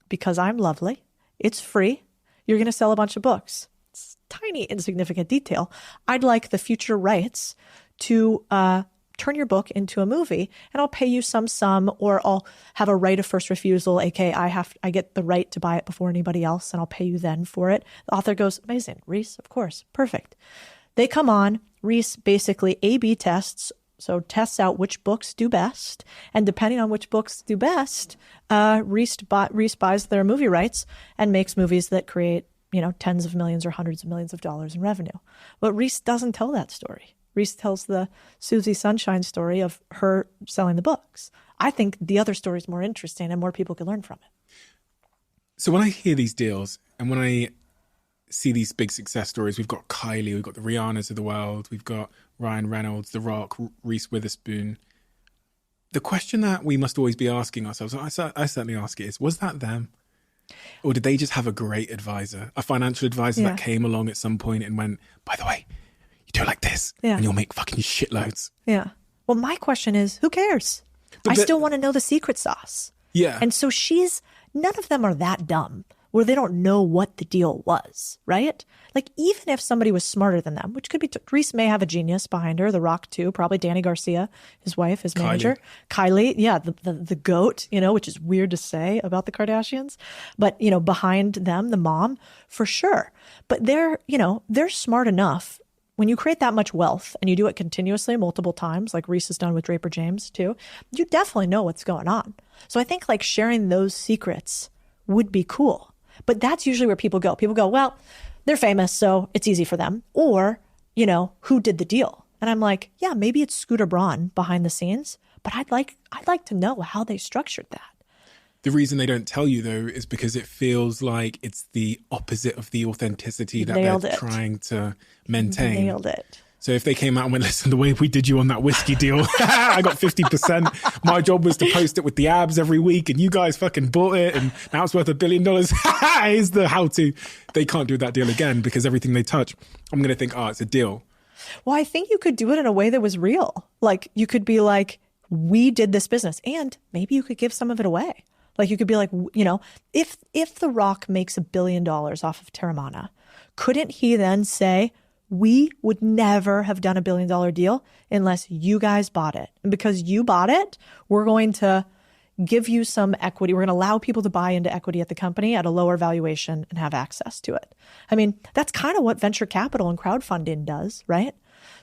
because I'm lovely. It's free. You're going to sell a bunch of books. It's a tiny, insignificant detail. I'd like the future rights to turn your book into a movie, and I'll pay you some sum, or I'll have a right of first refusal, aka I get the right to buy it before anybody else, and I'll pay you then for it. The author goes, amazing, Reese, of course, perfect. They come on, Reese basically A/B tests, so tests out which books do best, and depending on which books do best, Reese buys their movie rights and makes movies that create, tens of millions or hundreds of millions of dollars in revenue. But Reese doesn't tell that story. Reese tells the Susie Sunshine story of her selling the books. I think the other story is more interesting and more people can learn from it.
So when I hear these deals and when I see these big success stories, we've got Kylie, we've got the Rihannas of the world, we've got Ryan Reynolds, The Rock, Reese Witherspoon. The question that we must always be asking ourselves, I certainly ask it, is, was that them? Or did they just have a great advisor, a financial advisor that came along at some point and went, by the way, you do it like this and you'll make fucking shitloads.
Yeah. Well, my question is, who cares? I still want to know the secret sauce.
Yeah.
And so none of them are that dumb where they don't know what the deal was, right? Like, even if somebody was smarter than them, which could be, Reese may have a genius behind her, The Rock too, probably Danny Garcia, his wife, his manager. Kylie, yeah, the goat, which is weird to say about the Kardashians, but, behind them, the mom, for sure. But they're smart enough. When you create that much wealth and you do it continuously multiple times, like Reese has done with Draper James too, you definitely know what's going on. So I think like sharing those secrets would be cool. But that's usually where people go. People go, well, they're famous, so it's easy for them. Or, who did the deal? And I'm like, yeah, maybe it's Scooter Braun behind the scenes, but I'd like to know how they structured that.
The reason they don't tell you, though, is because it feels like it's the opposite of the authenticity that they're trying to maintain.
Nailed it.
So if they came out and went, listen, the way we did you on that whiskey deal, I got 50%. My job was to post it with the abs every week and you guys fucking bought it and now it's worth $1 billion. Here's the how-to. They can't do that deal again because everything they touch, I'm going to think, it's a deal.
Well, I think you could do it in a way that was real. Like, you could be like, we did this business, and maybe you could give some of it away. Like, you could be like, if The Rock makes $1 billion off of Terramana, couldn't he then say, we would never have done $1 billion deal unless you guys bought it. And because you bought it, we're going to give you some equity. We're going to allow people to buy into equity at the company at a lower valuation and have access to it. I mean, that's kind of what venture capital and crowdfunding does, right?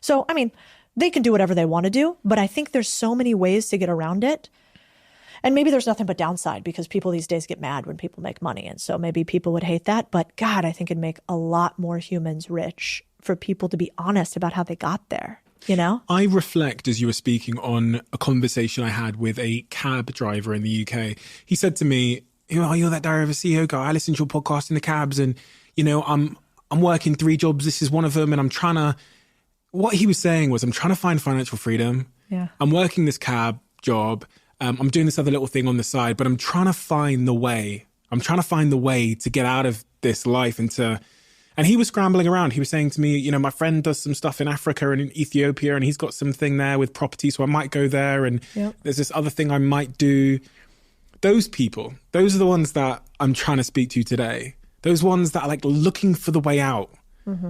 So, I mean, they can do whatever they want to do, but I think there's so many ways to get around it. And maybe there's nothing but downside because people these days get mad when people make money. And so maybe people would hate that. But God, I think it'd make a lot more humans rich for people to be honest about how they got there, I
reflect, as you were speaking, on a conversation I had with a cab driver in the UK. He said to me, you're that Diary of a CEO guy. I listen to your podcast in the cabs and, I'm working 3 jobs. This is one of them. And what he was saying was, I'm trying to find financial freedom.
Yeah.
I'm working this cab job. I'm doing this other little thing on the side, but I'm trying to find the way. To get out of this life and he was scrambling around. He was saying to me, my friend does some stuff in Africa and in Ethiopia and he's got something there with property. So I might go there. And there's this other thing I might do. Those people, those are the ones that I'm trying to speak to today. Those ones that are like looking for the way out.
Mm-hmm.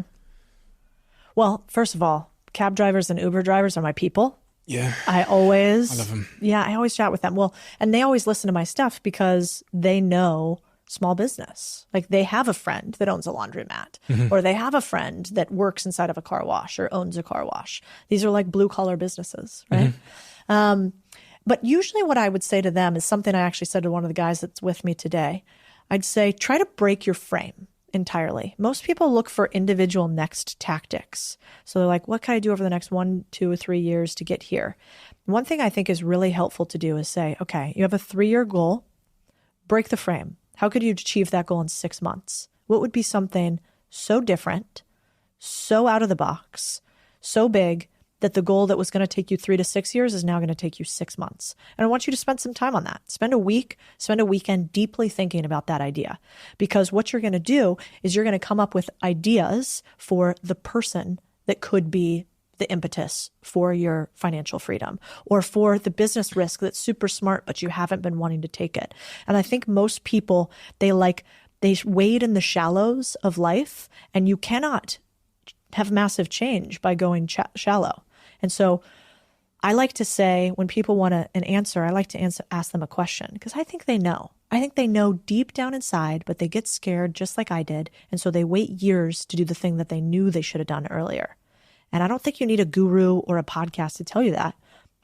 Well, first of all, cab drivers and Uber drivers are my people.
Yeah.
I love
them.
Yeah, I always chat with them. Well, and they always listen to my stuff because they know small business. Like, they have a friend that owns a laundromat, or they have a friend that works inside of a car wash or owns a car wash. These are like blue collar businesses, right? But usually what I would say to them is something I actually said to one of the guys that's with me today. I'd say, try to break your frame entirely. Most people look for individual next tactics. So they're like, what can I do over the next 1, 2, or 3 years to get here? One thing I think is really helpful to do is say, okay, you have a 3-year goal, break the frame. How could you achieve that goal in 6 months What would be something so different, so out of the box, so big that the goal that was going to take you 3 to 6 years is now going to take you 6 months? And I want you to spend some time on that. Spend a weekend deeply thinking about that idea. Because what you're going to do is you're going to come up with ideas for the person that could be the impetus for your financial freedom, or for the business risk that's super smart, but you haven't been wanting to take it. And I think most people, they wade in the shallows of life, and you cannot have massive change by going shallow. And so I like to say, when people want an answer, I like to ask them a question, because I think they know. I think they know deep down inside, but they get scared just like I did. And so they wait years to do the thing that they knew they should have done earlier. And I don't think you need a guru or a podcast to tell you that.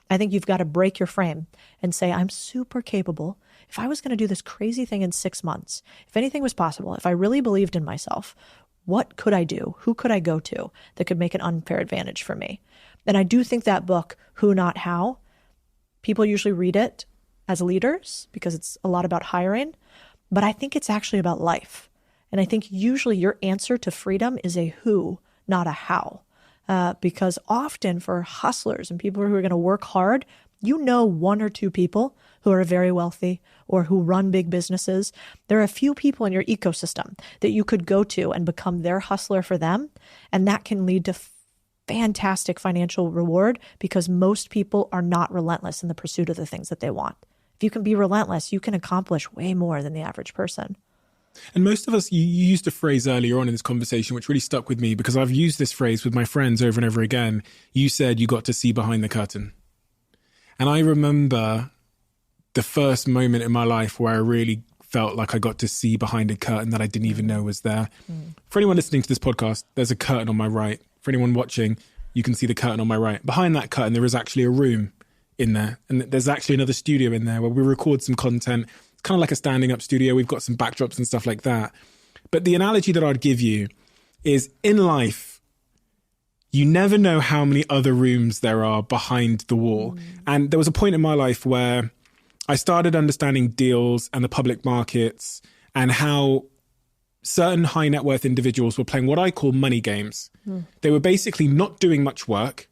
I think you've got to break your frame and say, I'm super capable. If I was going to do this crazy thing in 6 months, if anything was possible, if I really believed in myself, what could I do? Who could I go to that could make an unfair advantage for me? And I do think that book, Who Not How, people usually read it as leaders because it's a lot about hiring, but I think it's actually about life. And I think usually your answer to freedom is a who, not a how. Because often for hustlers and people who are going to work hard, you know 1 or 2 people who are very wealthy or who run big businesses. There are a few people in your ecosystem that you could go to and become their hustler for them. And that can lead to fantastic financial reward, because most people are not relentless in the pursuit of the things that they want. If you can be relentless, you can accomplish way more than the average person.
And most of us, you used a phrase earlier on in this conversation, which really stuck with me, because I've used this phrase with my friends over and over again. You said you got to see behind the curtain. And I remember the first moment in my life where I really felt like I got to see behind a curtain that I didn't even know was there. For anyone listening to this podcast, there's a curtain on my right. For anyone watching, you can see the curtain on my right. Behind that curtain, there is actually a room in there. And there's actually another studio in there where we record some content. Kind of like a standing up studio. We've got some backdrops and stuff like that. But the analogy that I'd give you is, in life, you never know how many other rooms there are behind the wall. And there was a point in my life where I started understanding deals and the public markets and how certain high net worth individuals were playing what I call money games. They were basically not doing much work,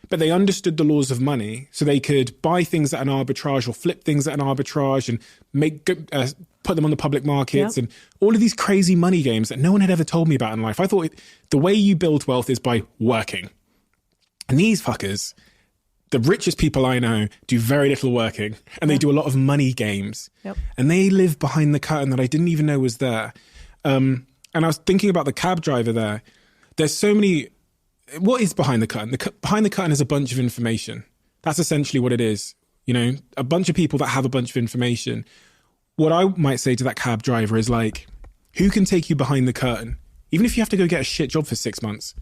but they understood the laws of money, so they could buy things at an arbitrage or flip things at an arbitrage and put them on the public markets, and all of these crazy money games that no one had ever told me about in life. I thought the way you build wealth is by working. And these fuckers, the richest people I know, do very little working, and they do a lot of money games. And they live behind the curtain that I didn't even know was there. And I was thinking about the cab driver there. There's so many... What is behind the curtain? Behind the curtain is a bunch of information. That's essentially what it is. You know, a bunch of people that have a bunch of information. What I might say to that cab driver is like, who can take you behind the curtain? Even if you have to go get a shit job for 6 months.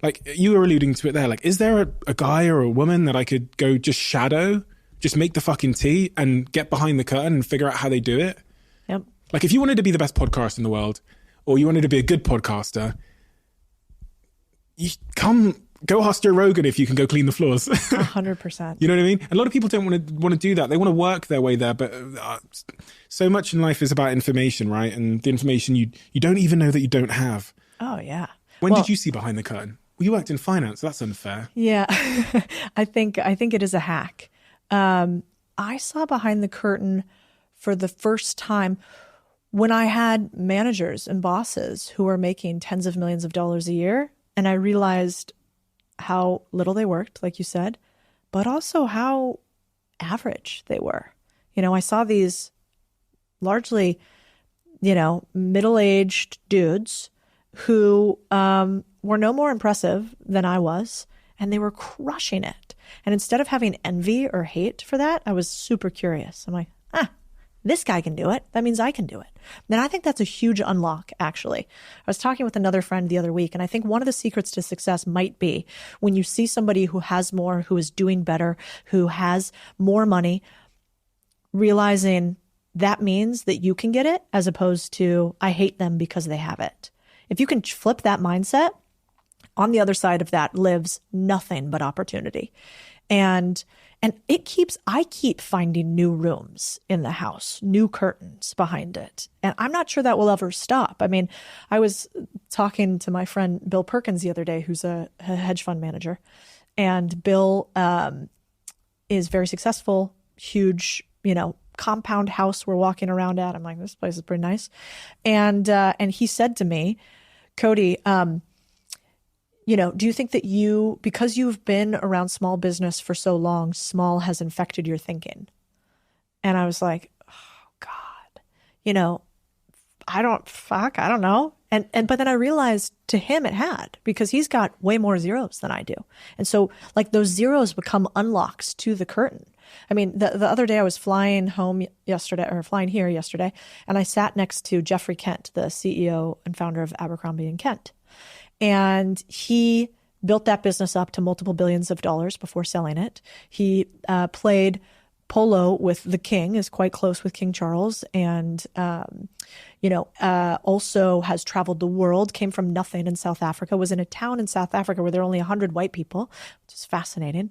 Like you were alluding to it there. Like, is there a guy or a woman that I could go just shadow, just make the fucking tea and get behind the curtain and figure out how they do it? Like if you wanted to be the best podcaster in the world, or you wanted to be a good podcaster, you go ask Joe Rogan if you can go clean the floors.
100%.
You know what I mean? A lot of people don't want to do that. They want to work their way there, but so much in life is about information, right? And the information you don't even know that you don't have.
Oh yeah.
When did you see behind the curtain? Well, you worked in finance. So that's unfair.
Yeah, I think it is a hack. I saw behind the curtain for the first time when I had managers and bosses who were making tens of millions of dollars a year. And I realized how little they worked, like you said, but also how average they were. You know, I saw these largely, middle-aged dudes who were no more impressive than I was, and they were crushing it. And instead of having envy or hate for that, I was super curious. I'm like, this guy can do it. That means I can do it. And I think that's a huge unlock, actually. I was talking with another friend the other week, and I think one of the secrets to success might be when you see somebody who has more, who is doing better, who has more money, realizing that means that you can get it, as opposed to, I hate them because they have it. If you can flip that mindset, on the other side of that lives nothing but opportunity. And I keep finding new rooms in the house, new curtains behind it. And I'm not sure that will ever stop. I mean, I was talking to my friend Bill Perkins the other day, who's a hedge fund manager. And Bill is very successful, huge, compound house we're walking around at. I'm like, this place is pretty nice. And he said to me, Codie, do you think that because you've been around small business for so long, small has infected your thinking? And I was like, oh God, I don't know. But then I realized to him it had, because he's got way more zeros than I do. And so like those zeros become unlocks to the curtain. I mean, the other day I was flying here yesterday, and I sat next to Jeffrey Kent, the CEO and founder of Abercrombie & Kent. And he built that business up to multiple billions of dollars before selling it. He played polo with the king, is quite close with King Charles, and also has traveled the world, came from nothing in South Africa, was in a town in South Africa where there are only 100 white people, which is fascinating.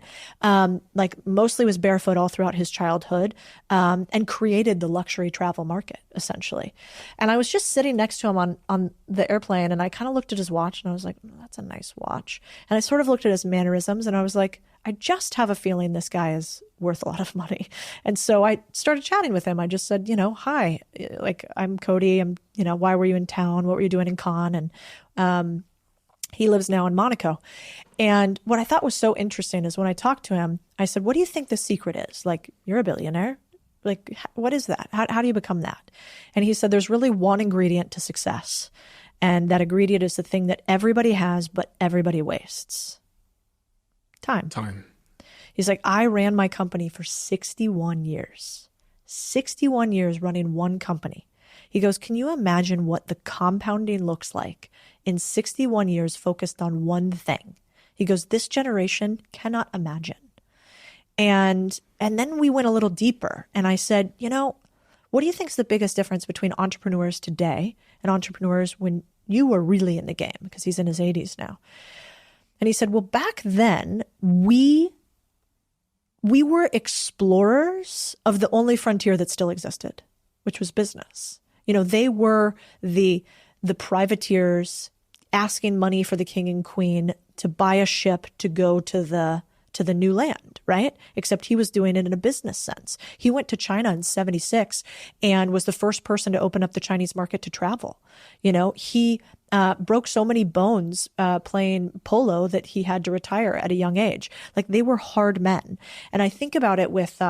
Mostly was barefoot all throughout his childhood, and created the luxury travel market, essentially. And I was just sitting next to him on the airplane, and I kind of looked at his watch, and I was like, that's a nice watch. And I sort of looked at his mannerisms, and I was like, I just have a feeling this guy is worth a lot of money. And so I started chatting with him. I just said, hi, like, I'm Codie. Why were you in town? What were you doing in Cannes? And he lives now in Monaco. And what I thought was so interesting is when I talked to him, I said, what do you think the secret is? Like, you're a billionaire. Like, what is that? How do you become that? And he said, there's really one ingredient to success. And that ingredient is the thing that everybody has, but everybody wastes. Time. He's like, I ran my company for 61 years. 61 years running one company. He goes, can you imagine what the compounding looks like in 61 years focused on one thing? He goes, this generation cannot imagine. And then we went a little deeper. And I said, what do you think is the biggest difference between entrepreneurs today and entrepreneurs when you were really in the game? Because he's in his 80s now. And he said, well, back then, we were explorers of the only frontier that still existed, which was business. They were the privateers asking money for the king and queen to buy a ship to go to the new land, right? Except he was doing it in a business sense. He went to China in 1976 and was the first person to open up the Chinese market to travel. He broke so many bones playing polo that he had to retire at a young age. Like, they were hard men. And I think about it with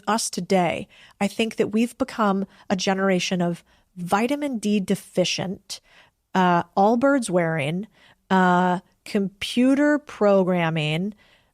us today. I think that we've become a generation of vitamin D deficient, all birds wearing, computer programming,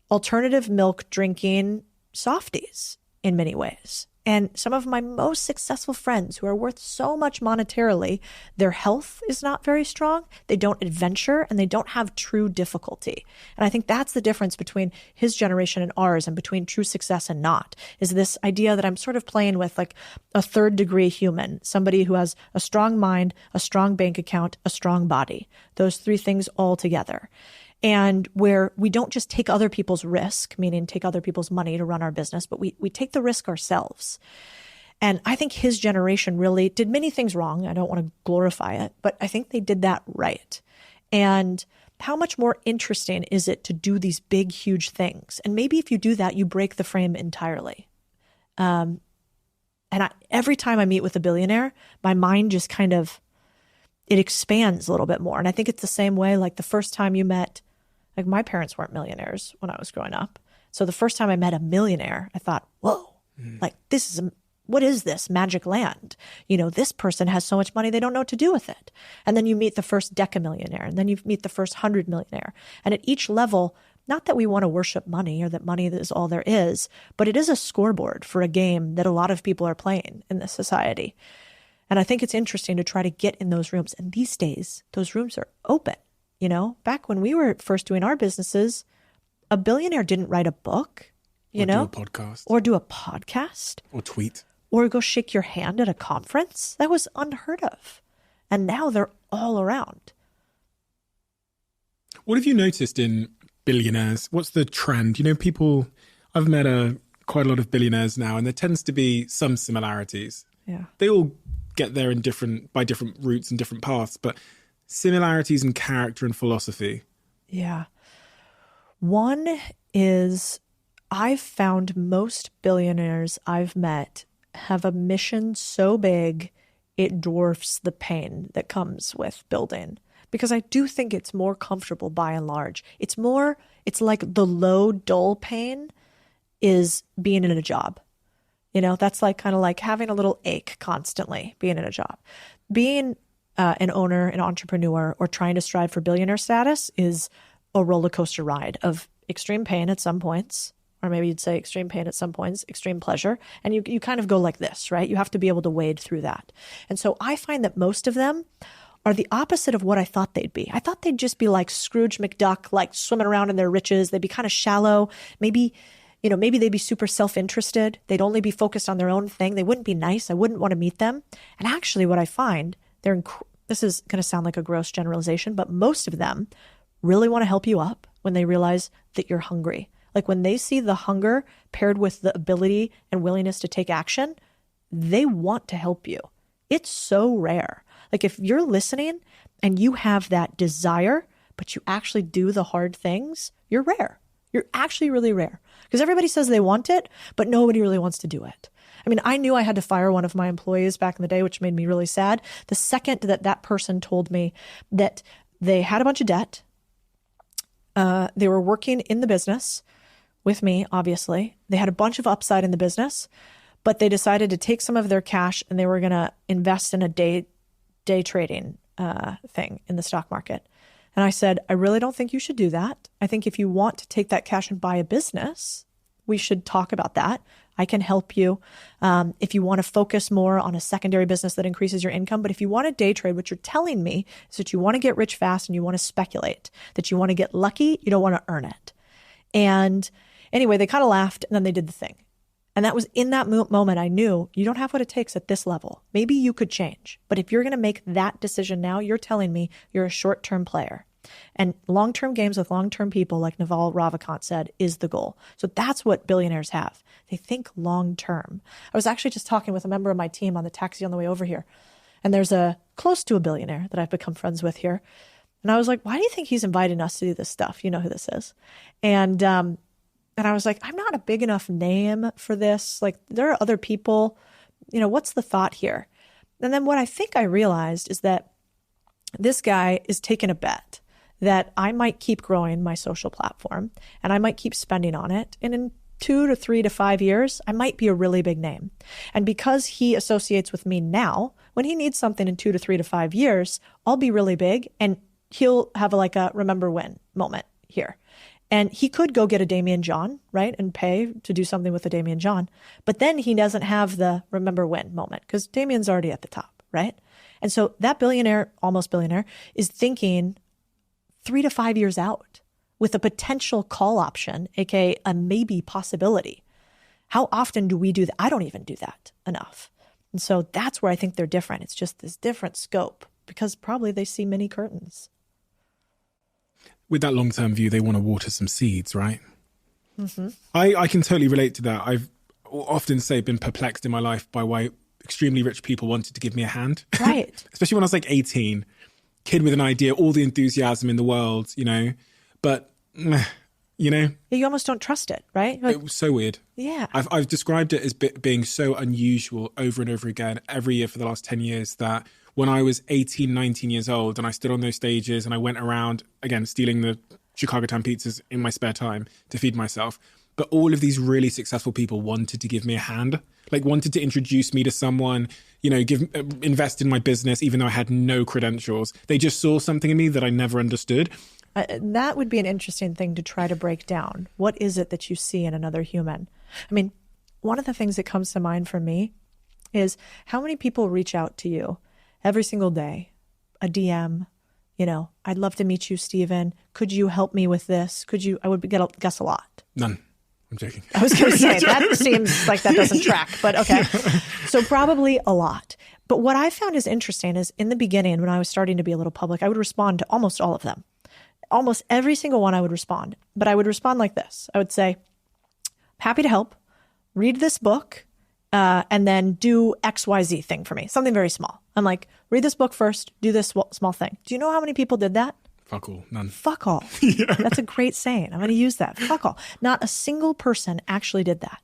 alternative milk drinking softies in many ways. And some of my most successful friends who are worth so much monetarily, their health is not very strong. They don't adventure and they don't have true difficulty. And I think that's the difference between his generation and ours, and between true success and not, is this idea that I'm sort of playing with like a third degree human, somebody who has a strong mind, a strong bank account, a strong body, those three things all together. And where we don't just take other people's risk, meaning take other people's money to run our business, but we take the risk ourselves. And I think his generation really did many things wrong. I don't want to glorify it, but I think they did that right. And how much more interesting is it to do these big, huge things? And maybe if you do that, you break the frame entirely. Every time I meet with a billionaire, my mind just kind of, it expands a little bit more. And I think it's the same way, like the first time you met, like my parents weren't millionaires when I was growing up. So the first time I met a millionaire, I thought, whoa, like what is this magic land? This person has so much money, they don't know what to do with it. And then you meet the first decamillionaire, and then you meet the first 100 millionaire. And at each level, not that we want to worship money or that money is all there is, but it is a scoreboard for a game that a lot of people are playing in this society. And I think it's interesting to try to get in those rooms. And these days, those rooms are open. Back when we were first doing our businesses, a billionaire didn't write a book,
do a podcast.
Or do a podcast.
Or tweet.
Or go shake your hand at a conference. That was unheard of. And now they're all around.
What have you noticed in billionaires? What's the trend? I've met quite a lot of billionaires now, and there tends to be some similarities.
Yeah.
They all get there by different routes and different paths, but similarities in character and philosophy.
Yeah. One is, I've found most billionaires I've met have a mission so big it dwarfs the pain that comes with building. Because I do think it's more comfortable by and large. It's like the low, dull pain is being in a job. That's like kind of like having a little ache constantly being in a job. Being an owner, an entrepreneur, or trying to strive for billionaire status is a roller coaster ride of extreme pain at some points, or maybe you'd say extreme pain at some points, extreme pleasure. And you kind of go like this, right? You have to be able to wade through that. And so I find that most of them are the opposite of what I thought they'd be. I thought they'd just be like Scrooge McDuck, like swimming around in their riches. They'd be kind of shallow. Maybe they'd be super self-interested. They'd only be focused on their own thing. They wouldn't be nice. I wouldn't want to meet them. And actually what I find, this is going to sound like a gross generalization, but most of them really want to help you up when they realize that you're hungry. Like when they see the hunger paired with the ability and willingness to take action, they want to help you. It's so rare. Like if you're listening and you have that desire, but you actually do the hard things, you're rare. You're actually really rare. Because everybody says they want it, but nobody really wants to do it. I mean, I knew I had to fire one of my employees back in the day, which made me really sad. The second that person told me that they had a bunch of debt, they were working in the business with me, obviously. They had a bunch of upside in the business, but they decided to take some of their cash and they were going to invest in a day trading thing in the stock market. And I said, I really don't think you should do that. I think if you want to take that cash and buy a business, we should talk about that. I can help you if you want to focus more on a secondary business that increases your income. But if you want to day trade, what you're telling me is that you want to get rich fast and you want to speculate, that you want to get lucky, you don't want to earn it. And anyway, they kind of laughed and then they did the thing. And that was in that moment, I knew you don't have what it takes at this level. Maybe you could change. But if you're going to make that decision now, you're telling me you're a short-term player. And long-term games with long-term people, like Naval Ravikant said, is the goal. So that's what billionaires have. They think long-term. I was actually just talking with a member of my team on the taxi on the way over here. And there's close to a billionaire that I've become friends with here. And I was like, why do you think he's inviting us to do this stuff? You know who this is. And I was like, I'm not a big enough name for this. Like, there are other people. What's the thought here? And then what I think I realized is that this guy is taking a bet that I might keep growing my social platform and I might keep spending on it. And in 2 to 3 to 5 years, I might be a really big name. And because he associates with me now, when he needs something in 2 to 3 to 5 years, I'll be really big and he'll have like a remember when moment here. And he could go get a Damian John, right, and pay to do something with a Damian John. But then he doesn't have the remember when moment because Damian's already at the top, right? And so that billionaire, almost billionaire, is thinking 3 to 5 years out with a potential call option, aka a maybe possibility. How often do we do that? I don't even do that enough. And so that's where I think they're different. It's just this different scope because probably they see many curtains.
With that long-term view, they want to water some seeds, right? Mm-hmm. I can totally relate to that. I've often been perplexed in my life by why extremely rich people wanted to give me a hand.
Right.
Especially when I was like 18, kid with an idea, all the enthusiasm in the world, but, you
almost don't trust it, right? Like,
it was so weird.
Yeah.
I've described it as being so unusual over and over again every year for the last 10 years that when I was 18, 19 years old and I stood on those stages and I went around, again, stealing the Chicago Town pizzas in my spare time to feed myself. But all of these really successful people wanted to give me a hand, like wanted to introduce me to someone, invest in my business, even though I had no credentials. They just saw something in me that I never understood.
That would be an interesting thing to try to break down. What is it that you see in another human? I mean, one of the things that comes to mind for me is how many people reach out to you every single day, a DM, I'd love to meet you, Steven. Could you help me with this? I would guess a lot.
None. I'm joking.
I was going to say, that seems like that doesn't track, but okay. So probably a lot. But what I found is interesting is in the beginning, when I was starting to be a little public, I would respond to almost all of them. almost every single one I would respond, but I would respond like this. I would say, happy to help, read this book, and then do XYZ thing for me, something very small. I'm like, read this book first, do this small thing. Do you know how many people did that?
Fuck all, none.
Fuck all. Yeah. That's a great saying. I'm going to use that. Fuck all. Not a single person actually did that.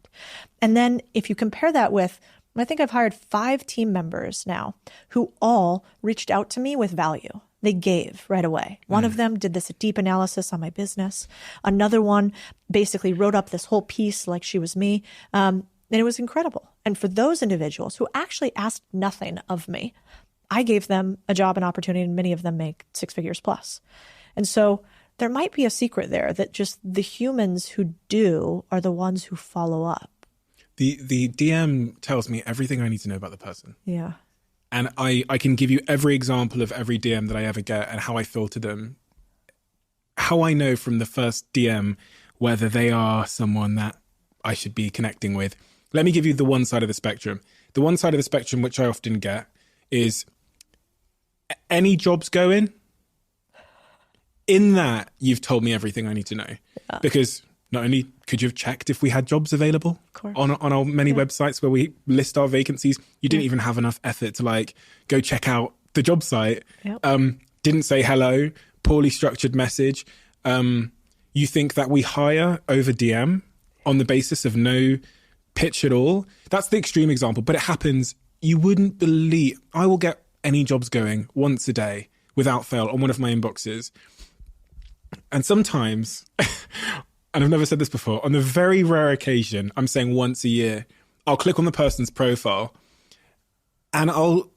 And then if you compare that with, I think I've hired 5 team members now who all reached out to me with value. They gave right away. One of them did this deep analysis on my business. Another one basically wrote up this whole piece like she was me. And it was incredible. And for those individuals who actually asked nothing of me, I gave them a job and opportunity, and many of them make 6 figures plus. And so there might be a secret there that just the humans who do are the ones who follow up.
The DM tells me everything I need to know about the person.
Yeah.
And I can give you every example of every DM that I ever get and how I filter them. How I know from the first DM whether they are someone that I should be connecting with. Let me give you the one side of the spectrum. The one side of the spectrum, which I often get, is any jobs going? In that, you've told me everything I need to know. Yeah. Because not only could you have checked if we had jobs available on our many websites where we list our vacancies, you didn't even have enough effort to like go check out the job site. Yep. Didn't say hello, poorly structured message. You think that we hire over DM on the basis of no pitch at all? That's the extreme example, but it happens. You wouldn't believe. I will get any jobs going once a day without fail on one of my inboxes. And sometimes, and I've never said this before, on the very rare occasion, I'm saying once a year, I'll click on the person's profile and I'll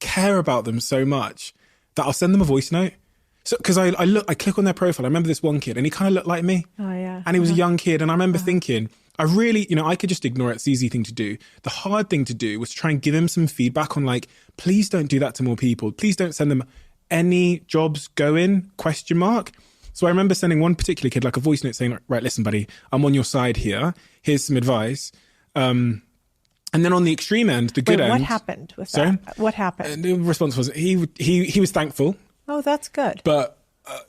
care about them so much that I'll send them a voice note. So, because I click on their profile. I remember this one kid and he kind of looked like me.
Oh, yeah.
And he was a young kid. And I remember thinking, I really, I could just ignore it. It's the easy thing to do. The hard thing to do was try and give him some feedback on like, please don't do that to more people. Please don't send them any jobs going, ? So I remember sending one particular kid like a voice note saying, right, listen, buddy, I'm on your side here. Here's some advice. And then on the extreme end, the good end.
What happened with that? What happened?
And the response was he was thankful.
Oh, that's good.
But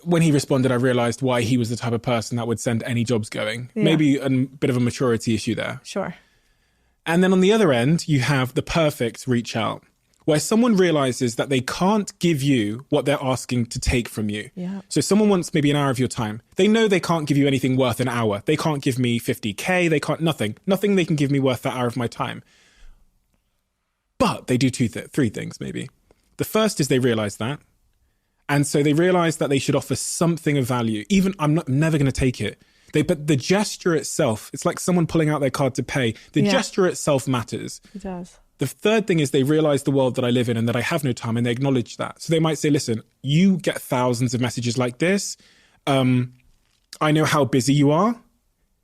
when he responded, I realized why he was the type of person that would send any jobs going. Yeah. Maybe a bit of a maturity issue there.
Sure.
And then on the other end, you have the perfect reach out, where someone realizes that they can't give you what they're asking to take from you.
Yeah.
So someone wants maybe an hour of your time. They know they can't give you anything worth an hour. They can't give me 50K. They can't, nothing they can give me worth that hour of my time. But they do 3 things maybe. The first is they realize that. And so they realize that they should offer something of value. Even I'm never going to take it. But the gesture itself, it's like someone pulling out their card to pay. The gesture itself matters.
It does.
The third thing is they realize the world that I live in and that I have no time, and they acknowledge that. So they might say, listen, you get thousands of messages like this. I know how busy you are.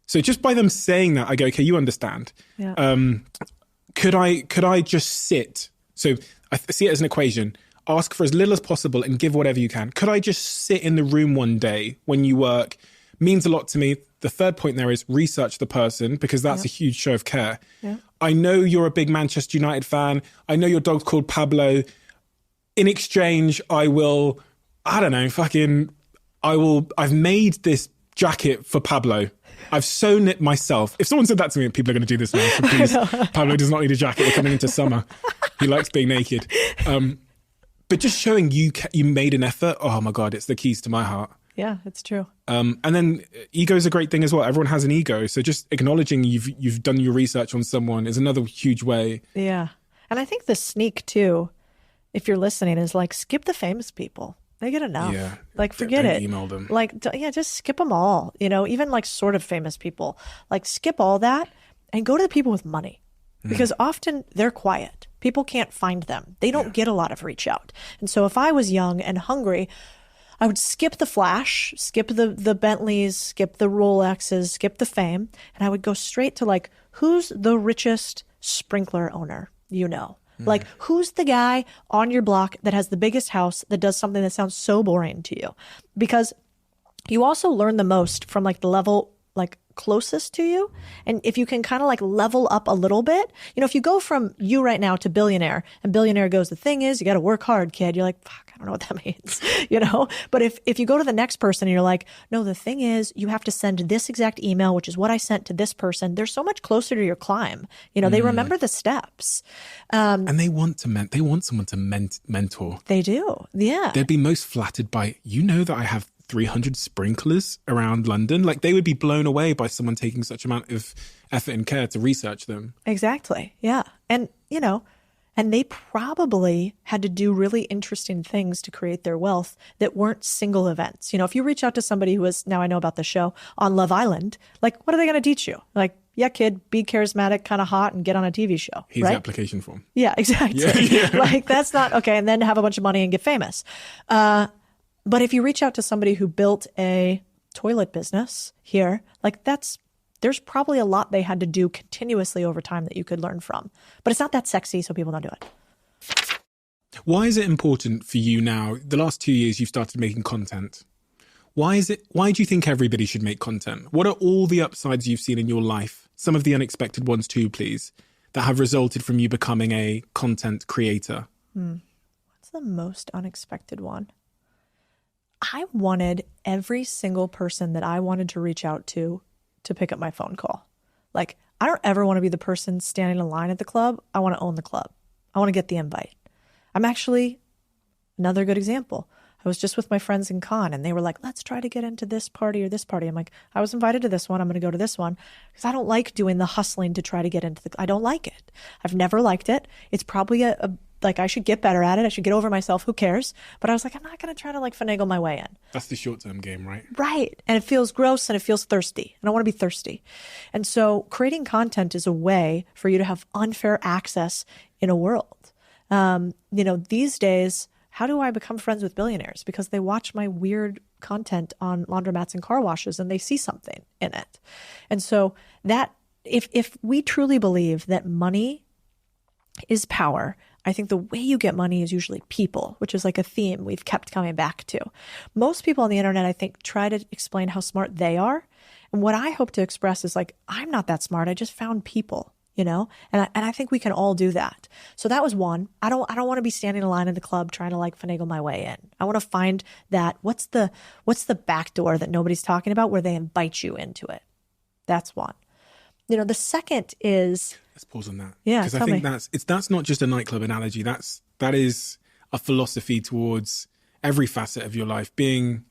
So just by them saying that, I go, okay, you understand.
Yeah.
Could I just sit? So I see it as an equation. Ask for as little as possible and give whatever you can. Could I just sit in the room one day when you work? Means a lot to me. The third point there is research the person, because that's a huge show of care.
Yeah.
I know you're a big Manchester United fan. I know your dog's called Pablo. In exchange, I've made this jacket for Pablo. I've sewn it myself. If someone said that to me, people are going to do this now. So please, Pablo does not need a jacket. We're coming into summer. He likes being naked. But just showing you made an effort. Oh my God, it's the keys to my heart.
Yeah, it's true.
And then ego is a great thing as well. Everyone has an ego. So just acknowledging you've done your research on someone is another huge way.
Yeah. And I think the sneak too, if you're listening, is like skip the famous people. They get enough.
Yeah.
Like forget
don't
it.
Email them.
Like, just skip them all. Even like sort of famous people. Like skip all that and go to the people with money. Because often they're quiet. People can't find them. They don't get a lot of reach out. And so if I was young and hungry, I would skip the flash, skip the Bentleys, skip the Rolexes, skip the fame, and I would go straight to like, who's the richest sprinkler owner you know? Like, who's the guy on your block that has the biggest house that does something that sounds so boring to you? Because you also learn the most from like the level, like closest to you. And if you can kind of like level up a little bit, if you go from you right now to billionaire, and billionaire goes, the thing is, you got to work hard, kid. You're like, fuck, I don't know what that means, But if you go to the next person and you're like, no, the thing is, you have to send this exact email, which is what I sent to this person. They're so much closer to your climb. They remember the steps.
And they want someone to mentor.
They do. Yeah.
They'd be most flattered by, that I have 300 sprinklers around London. Like, they would be blown away by someone taking such amount of effort and care to research them.
Exactly. Yeah. And, and they probably had to do really interesting things to create their wealth that weren't single events. If you reach out to somebody who is, now I know about the show, on Love Island, like, what are they going to teach you? Like, yeah, kid, be charismatic, kind of hot, and get on a TV show.
Here's
right?
the application form.
Yeah, exactly.
Yeah.
Like, that's not, okay, and then have a bunch of money and get famous. But if you reach out to somebody who built a toilet business here, like there's probably a lot they had to do continuously over time that you could learn from. But it's not that sexy, so people don't do it.
Why is it important for you now? The last 2 years you've started making content. Why do you think everybody should make content? What are all the upsides you've seen in your life? Some of the unexpected ones too, please, that have resulted from you becoming a content creator.
What's the most unexpected one? I wanted every single person that I wanted to reach out to pick up my phone call. Like, I don't ever want to be the person standing in line at the club. I want to own the club. I want to get the invite. I'm actually, another good example. I was just with my friends in Cannes and they were like, let's try to get into this party or this party. I'm like, I was invited to this one. I'm going to go to this one because I don't like doing the hustling to try to get into I don't like it. I've never liked it. It's probably like, I should get better at it. I should get over myself. Who cares? But I was like, I'm not going to try to like finagle my way in.
That's the short-term game, right?
Right. And it feels gross and it feels thirsty. And I want to be thirsty. And so creating content is a way for you to have unfair access in a world. These days, how do I become friends with billionaires? Because they watch my weird content on laundromats and car washes and they see something in it. And so that if we truly believe that money is power, I think the way you get money is usually people, which is like a theme we've kept coming back to. Most people on the internet, I think, try to explain how smart they are. And what I hope to express is like, I'm not that smart. I just found people, and I think we can all do that. So that was one. I don't want to be standing in line in the club trying to like finagle my way in. I want to find that what's the back door that nobody's talking about where they invite you into it. That's one. The second is,
let's pause on that.
Yeah,
because I think that's not just a nightclub analogy. That is a philosophy towards every facet of your life, being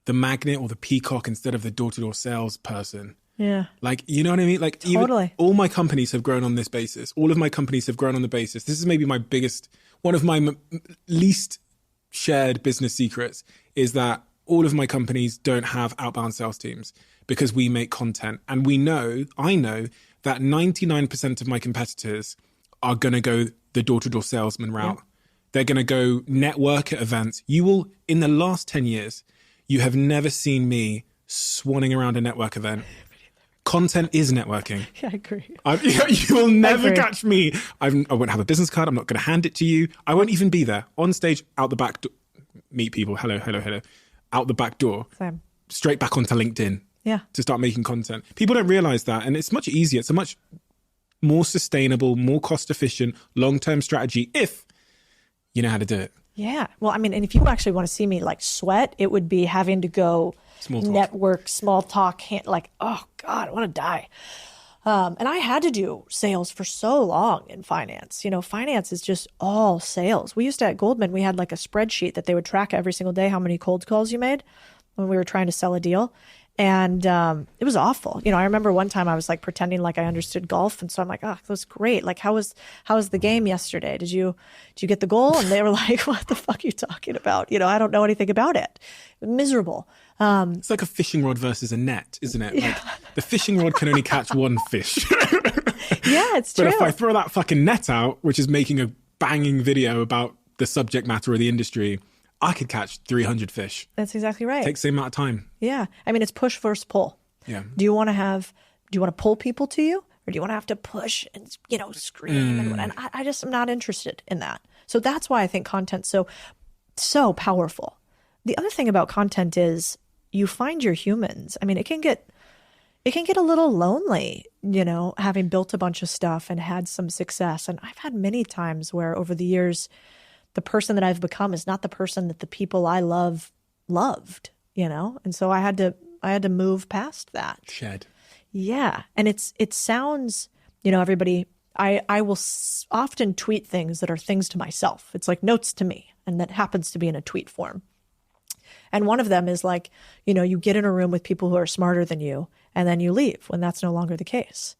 the magnet or the peacock instead of the door-to-door salesperson.
Yeah.
Like, you know what I mean? Like,
totally.
Even all my companies have grown on this basis. All of my companies have grown on the basis. This is maybe one of my least shared business secrets is that all of my companies don't have outbound sales teams because we make content. And I know that 99% of my competitors are going to go the door-to-door salesman route. Yeah. They're going to go network at events. In the last 10 years, you have never seen me swanning around a network event. Content is networking.
Yeah, I agree.
You will never catch me. I won't have a business card. I'm not going to hand it to you. I won't even be there. On stage, out the back door. Meet people. Hello. Out the back door.
Same.
Straight back onto LinkedIn.
Yeah.
To start making content. People don't realize that. And it's much easier. It's a much more sustainable, more cost efficient, long-term strategy if you know how to do it.
Yeah. Well, I mean, and if you actually want to see me like sweat, it would be having to go network, small talk, oh God, I want to die. And I had to do sales for so long in finance. Finance is just all sales. We used to at Goldman, we had like a spreadsheet that they would track every single day how many cold calls you made when we were trying to sell a deal. And it was awful. I remember one time I was like pretending like I understood golf. And so I'm like, oh, that was great. Like, how was the game yesterday? Did you get the goal? And they were like, what the fuck are you talking about? I don't know anything about it. Miserable.
It's like a fishing rod versus a net, isn't it? Like, the fishing rod can only catch one fish.
Yeah, it's true.
But if I throw that fucking net out, which is making a banging video about the subject matter of the industry, I could catch 300 fish.
That's exactly right.
Takes the same amount of time.
Yeah. I mean, it's push versus pull.
Yeah.
Do you want to pull people to you, or do you want to have to push and, scream? And I just am not interested in that. So that's why I think content's so powerful. The other thing about content is you find your humans. I mean, it can get it can get a little lonely, having built a bunch of stuff and had some success. And I've had many times where over the years, the person that I've become is not the person that the people I loved, And so I had to move past that.
Shed.
Yeah. And it sounds, everybody, I will often tweet things that are things to myself. It's like notes to me, and that happens to be in a tweet form. And one of them is like, you get in a room with people who are smarter than you, and then you leave when that's no longer the case.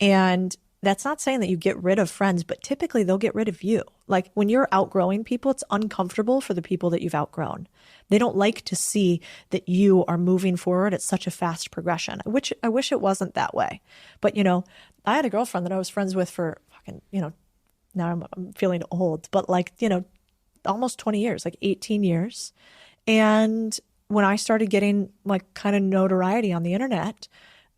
And that's not saying that you get rid of friends, but typically they'll get rid of you. Like when you're outgrowing people, it's uncomfortable for the people that you've outgrown. They don't like to see that you are moving forward at such a fast progression. I wish it wasn't that way. But, I had a girlfriend that I was friends with for fucking, now I'm feeling old, but like, almost 20 years, like 18 years. And when I started getting like kind of notoriety on the internet,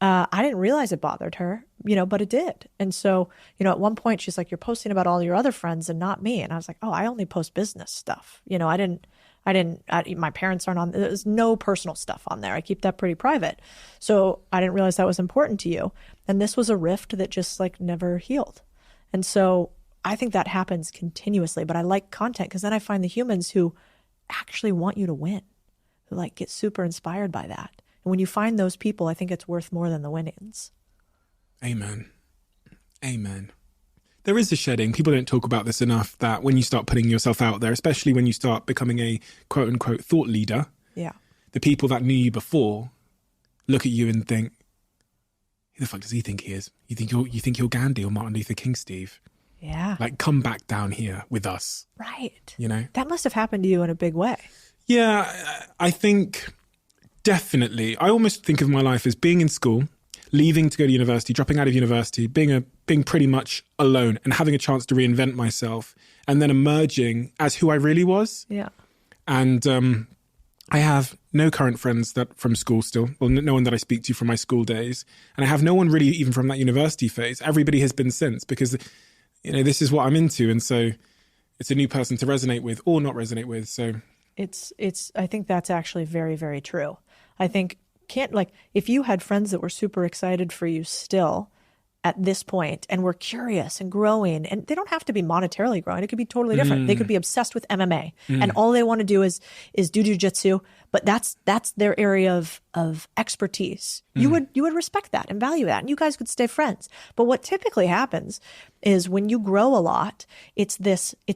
I didn't realize it bothered her, but it did. And so, at one point she's like, you're posting about all your other friends and not me. And I was like, oh, I only post business stuff. My parents aren't on, there's no personal stuff on there. I keep that pretty private. So I didn't realize that was important to you. And this was a rift that just like never healed. And so I think that happens continuously, but I like content because then I find the humans who actually want you to win, who like get super inspired by that. And when you find those people, I think it's worth more than the winnings.
Amen. Amen. There is a shedding. People don't talk about this enough, that when you start putting yourself out there, especially when you start becoming a quote unquote thought leader, the people that knew you before look at you and think, who the fuck does he think he is? You think you're Gandhi or Martin Luther King, Steve?
Yeah.
Like, come back down here with us.
Right.
That
must have happened to you in a big way.
Yeah, I think definitely. I almost think of my life as being in school, leaving to go to university, dropping out of university, being pretty much alone and having a chance to reinvent myself, and then emerging as who I really was.
Yeah.
And I have no current friends that from school still. Well, no one that I speak to from my school days. And I have no one really even from that university phase. Everybody has been since, because, this is what I'm into. And so it's a new person to resonate with or not resonate with. So
I think that's actually very, very true. I think if you had friends that were super excited for you still at this point and were curious and growing, and they don't have to be monetarily growing. It could be totally different. They could be obsessed with MMA and all they want to do is do jujitsu, but that's their area of expertise. You would respect that and value that, and you guys could stay friends. But what typically happens is when you grow a lot, it's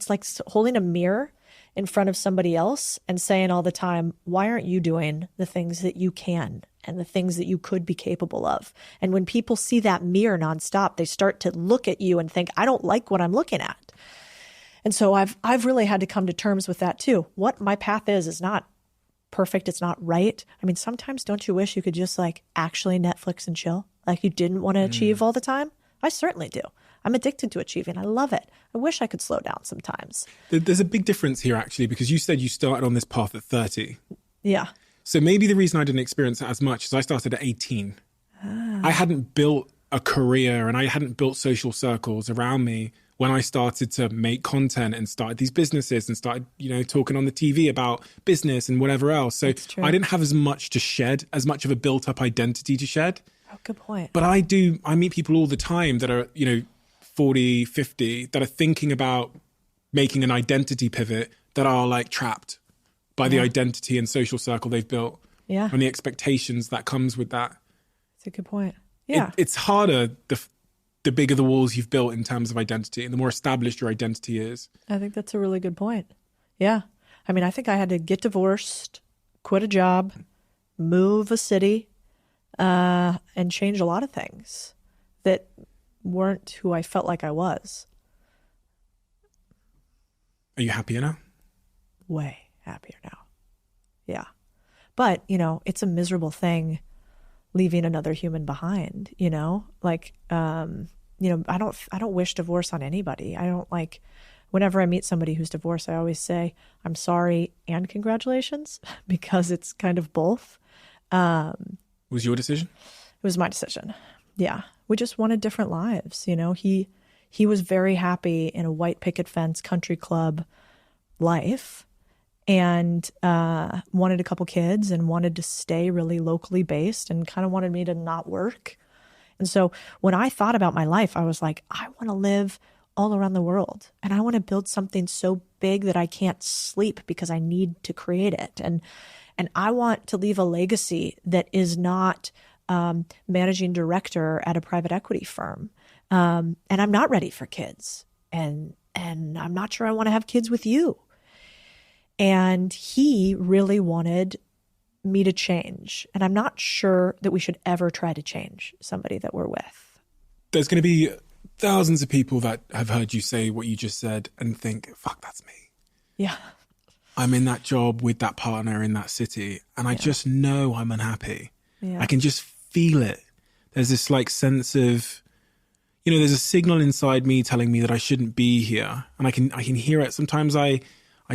like holding a mirror in front of somebody else and saying all the time, why aren't you doing the things that you can and the things that you could be capable of? And when people see that mirror nonstop, they start to look at you and think, I don't like what I'm looking at. And so I've really had to come to terms with that too. What my path is not perfect. It's not right. I mean, sometimes don't you wish you could just like actually Netflix and chill? Like you didn't want to achieve all the time? I certainly do. I'm addicted to achieving. I love it. I wish I could slow down sometimes.
There's a big difference here, actually, because you said you started on this path at 30.
Yeah.
So maybe the reason I didn't experience it as much is I started at 18. I hadn't built a career and I hadn't built social circles around me when I started to make content and started these businesses and started, talking on the TV about business and whatever else. So I didn't have as much to shed, as much of a built up identity to shed.
Oh, good point.
But I meet people all the time that are, 40, 50, that are thinking about making an identity pivot, that are like trapped by the identity and social circle they've built.
Yeah.
And the expectations that comes with that.
That's a good point. Yeah.
It's harder the bigger the walls you've built in terms of identity and the more established your identity is.
I think that's a really good point. Yeah. I mean, I think I had to get divorced, quit a job, move a city, and change a lot of things that weren't who I felt like I was.
Are you happier now?
Way happier now. Yeah. But, it's a miserable thing leaving another human behind, like, I don't wish divorce on anybody. I don't whenever I meet somebody who's divorced, I always say, I'm sorry and congratulations, because it's kind of both.
Was your decision?
It was my decision. Yeah. We just wanted different lives. He was very happy in a white picket fence country club life. and wanted a couple kids and wanted to stay really locally based and kind of wanted me to not work. And so when I thought about my life, I was like, I want to live all around the world, and I want to build something so big that I can't sleep because I need to create it. And I want to leave a legacy that is not managing director at a private equity firm. And I'm not ready for kids. And I'm not sure I want to have kids with you. And he really wanted me to change. And I'm not sure that we should ever try to change somebody that we're with.
There's going to be thousands of people that have heard you say what you just said and think, fuck, that's me.
Yeah.
I'm in that job with that partner in that city, and I just know I'm unhappy. Yeah. I can just feel it. There's this like sense of, there's a signal inside me telling me that I shouldn't be here, and I can hear it. Sometimes I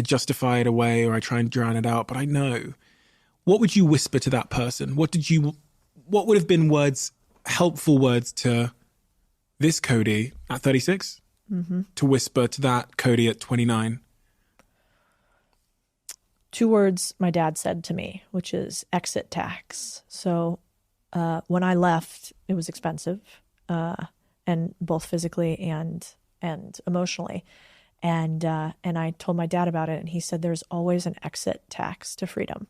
justify it away or I try and drown it out, but I know. What would you whisper to that person? What would have been helpful words to this Codie at 36 to whisper to that Codie at 29?
2 words my dad said to me, which is exit tax. So when I left, it was expensive, and both physically and emotionally. And I told my dad about it, and he said, there's always an exit tax to freedom.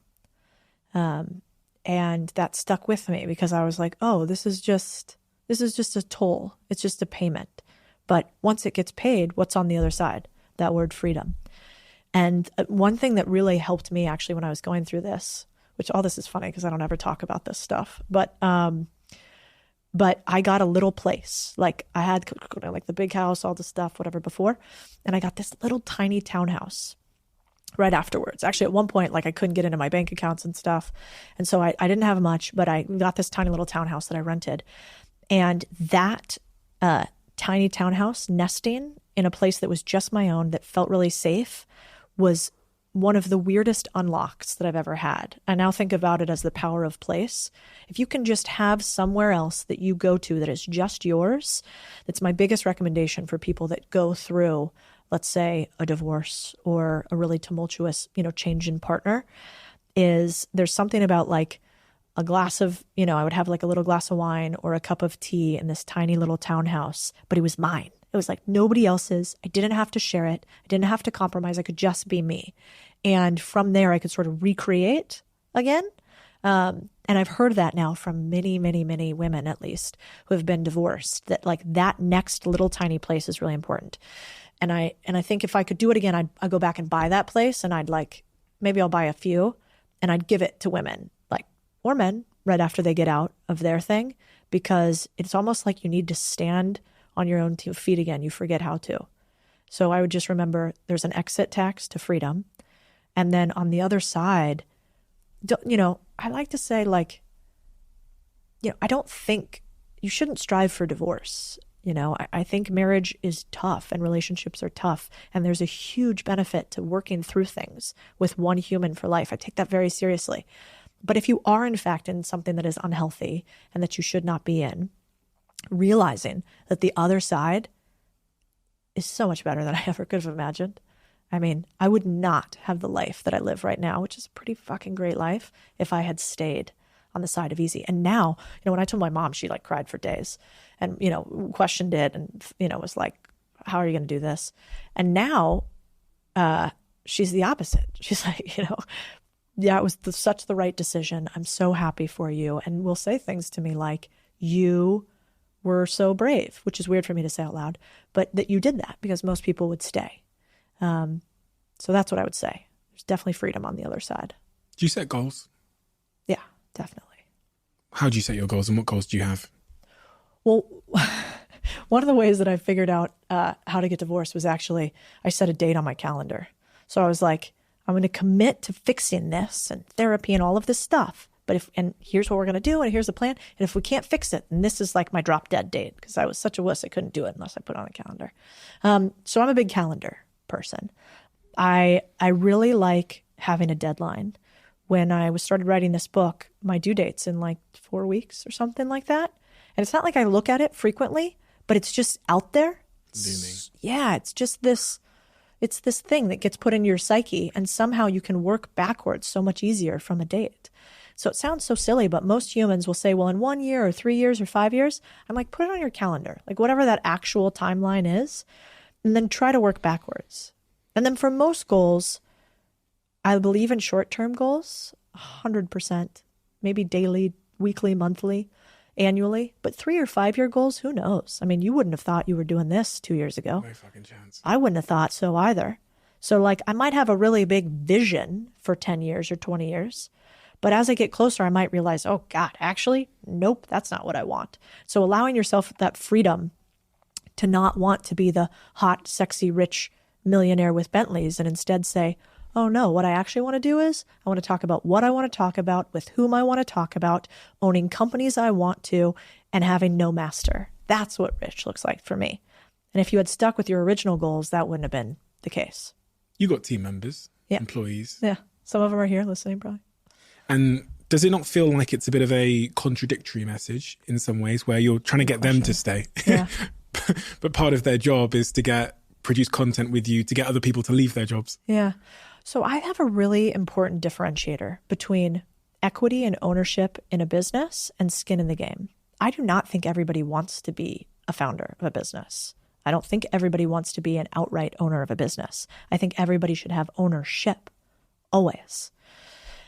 And that stuck with me because I was like, oh, this is just a toll. It's just a payment. But once it gets paid, what's on the other side? That word freedom. And one thing that really helped me actually when I was going through this, which all this is funny because I don't ever talk about this stuff, but I got a little place. Like I had like the big house, all the stuff, whatever before. And I got this little tiny townhouse right afterwards. Actually, at one point, like I couldn't get into my bank accounts and stuff. And so I didn't have much, but I got this tiny little townhouse that I rented. And that tiny townhouse, nesting in a place that was just my own, that felt really safe, was one of the weirdest unlocks that I've ever had. I now think about it as the power of place. If you can just have somewhere else that you go to that is just yours, that's my biggest recommendation for people that go through, let's say, a divorce or a really tumultuous, change in partner, is there's something about like a glass of, I would have like a little glass of wine or a cup of tea in this tiny little townhouse, but it was mine. It was like nobody else's. I didn't have to share it. I didn't have to compromise. I could just be me. And from there, I could sort of recreate again. And I've heard that now from many, many, many women, at least, who have been divorced, that like that next little tiny place is really important. And I think if I could do it again, I'd go back and buy that place, and maybe I'll buy a few and I'd give it to women, or men, right after they get out of their thing, because it's almost like you need to stand on your own 2 feet again. You forget how to. So I would just remember there's an exit tax to freedom. And then on the other side, I like to say I don't think you shouldn't strive for divorce. I think marriage is tough and relationships are tough. And there's a huge benefit to working through things with one human for life. I take that very seriously. But if you are in fact in something that is unhealthy and that you should not be in, realizing that the other side is so much better than I ever could have imagined. I mean, I would not have the life that I live right now, which is a pretty fucking great life, if I had stayed on the side of easy. And now, when I told my mom, she like cried for days and, questioned it and, was like, how are you going to do this? And now she's the opposite. She's like, yeah, it was such the right decision. I'm so happy for you. And will say things to me like, you were so brave, which is weird for me to say out loud, but that you did that because most people would stay. So that's what I would say. There's definitely freedom on the other side.
Do you set goals?
Yeah, definitely.
How do you set your goals, and what goals do you have?
Well, one of the ways that I figured out how to get divorced was actually I set a date on my calendar. So I was like, I'm going to commit to fixing this and therapy and all of this stuff. And here's what we're going to do, and here's the plan. And if we can't fix it, then this is like my drop dead date, because I was such a wuss, I couldn't do it unless I put it on a calendar. So I'm a big calendar person. I really like having a deadline. When I started writing this book, my due date's in like 4 weeks or something like that. And it's not like I look at it frequently, but it's just out there.
Looming.
Yeah, it's just this, It's this thing that gets put into your psyche, and somehow you can work backwards so much easier from a date. So it sounds so silly, but most humans will say, well, in 1 year or 3 years or 5 years, I'm like, put it on your calendar, like whatever that actual timeline is, and then try to work backwards. And then for most goals, I believe in short-term goals, 100%, maybe daily, weekly, monthly, annually. But 3 or 5 year goals, who knows? I mean, you wouldn't have thought you were doing this 2 years ago.
No fucking chance.
I wouldn't have thought so either. So like, I might have a really big vision for 10 years or 20 years. But as I get closer, I might realize, oh God, actually, nope, that's not what I want. So allowing yourself that freedom to not want to be the hot, sexy, rich millionaire with Bentleys, and instead say, oh no, what I actually want to do is I want to talk about what I want to talk about, with whom I want to talk about, owning companies I want to, and having no master. That's what rich looks like for me. And if you had stuck with your original goals, that wouldn't have been the case.
You got team members,
Yeah.
employees.
Yeah. Some of them are here listening probably.
And does it not feel like it's a bit of a contradictory message in some ways, where you're trying to get them to stay?
Yeah.
But part of their job is to produce content with you to get other people to leave their jobs.
Yeah. So I have a really important differentiator between equity and ownership in a business and skin in the game. I do not think everybody wants to be a founder of a business. I don't think everybody wants to be an outright owner of a business. I think everybody should have ownership, always.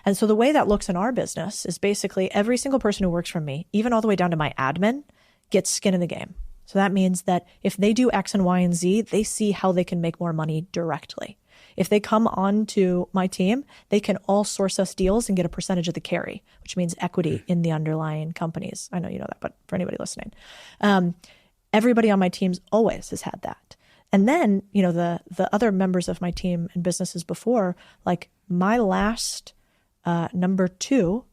And so the way that looks in our business is basically every single person who works for me, even all the way down to my admin, gets skin in the game. So that means that if they do X and Y and Z, they see how they can make more money directly. If they come onto my team, they can all source us deals and get a percentage of the carry, which means equity in the underlying companies. I know you know that, but for anybody listening, everybody on my teams always has had that. And then, you know, the other members of my team and businesses before, like my last number 2,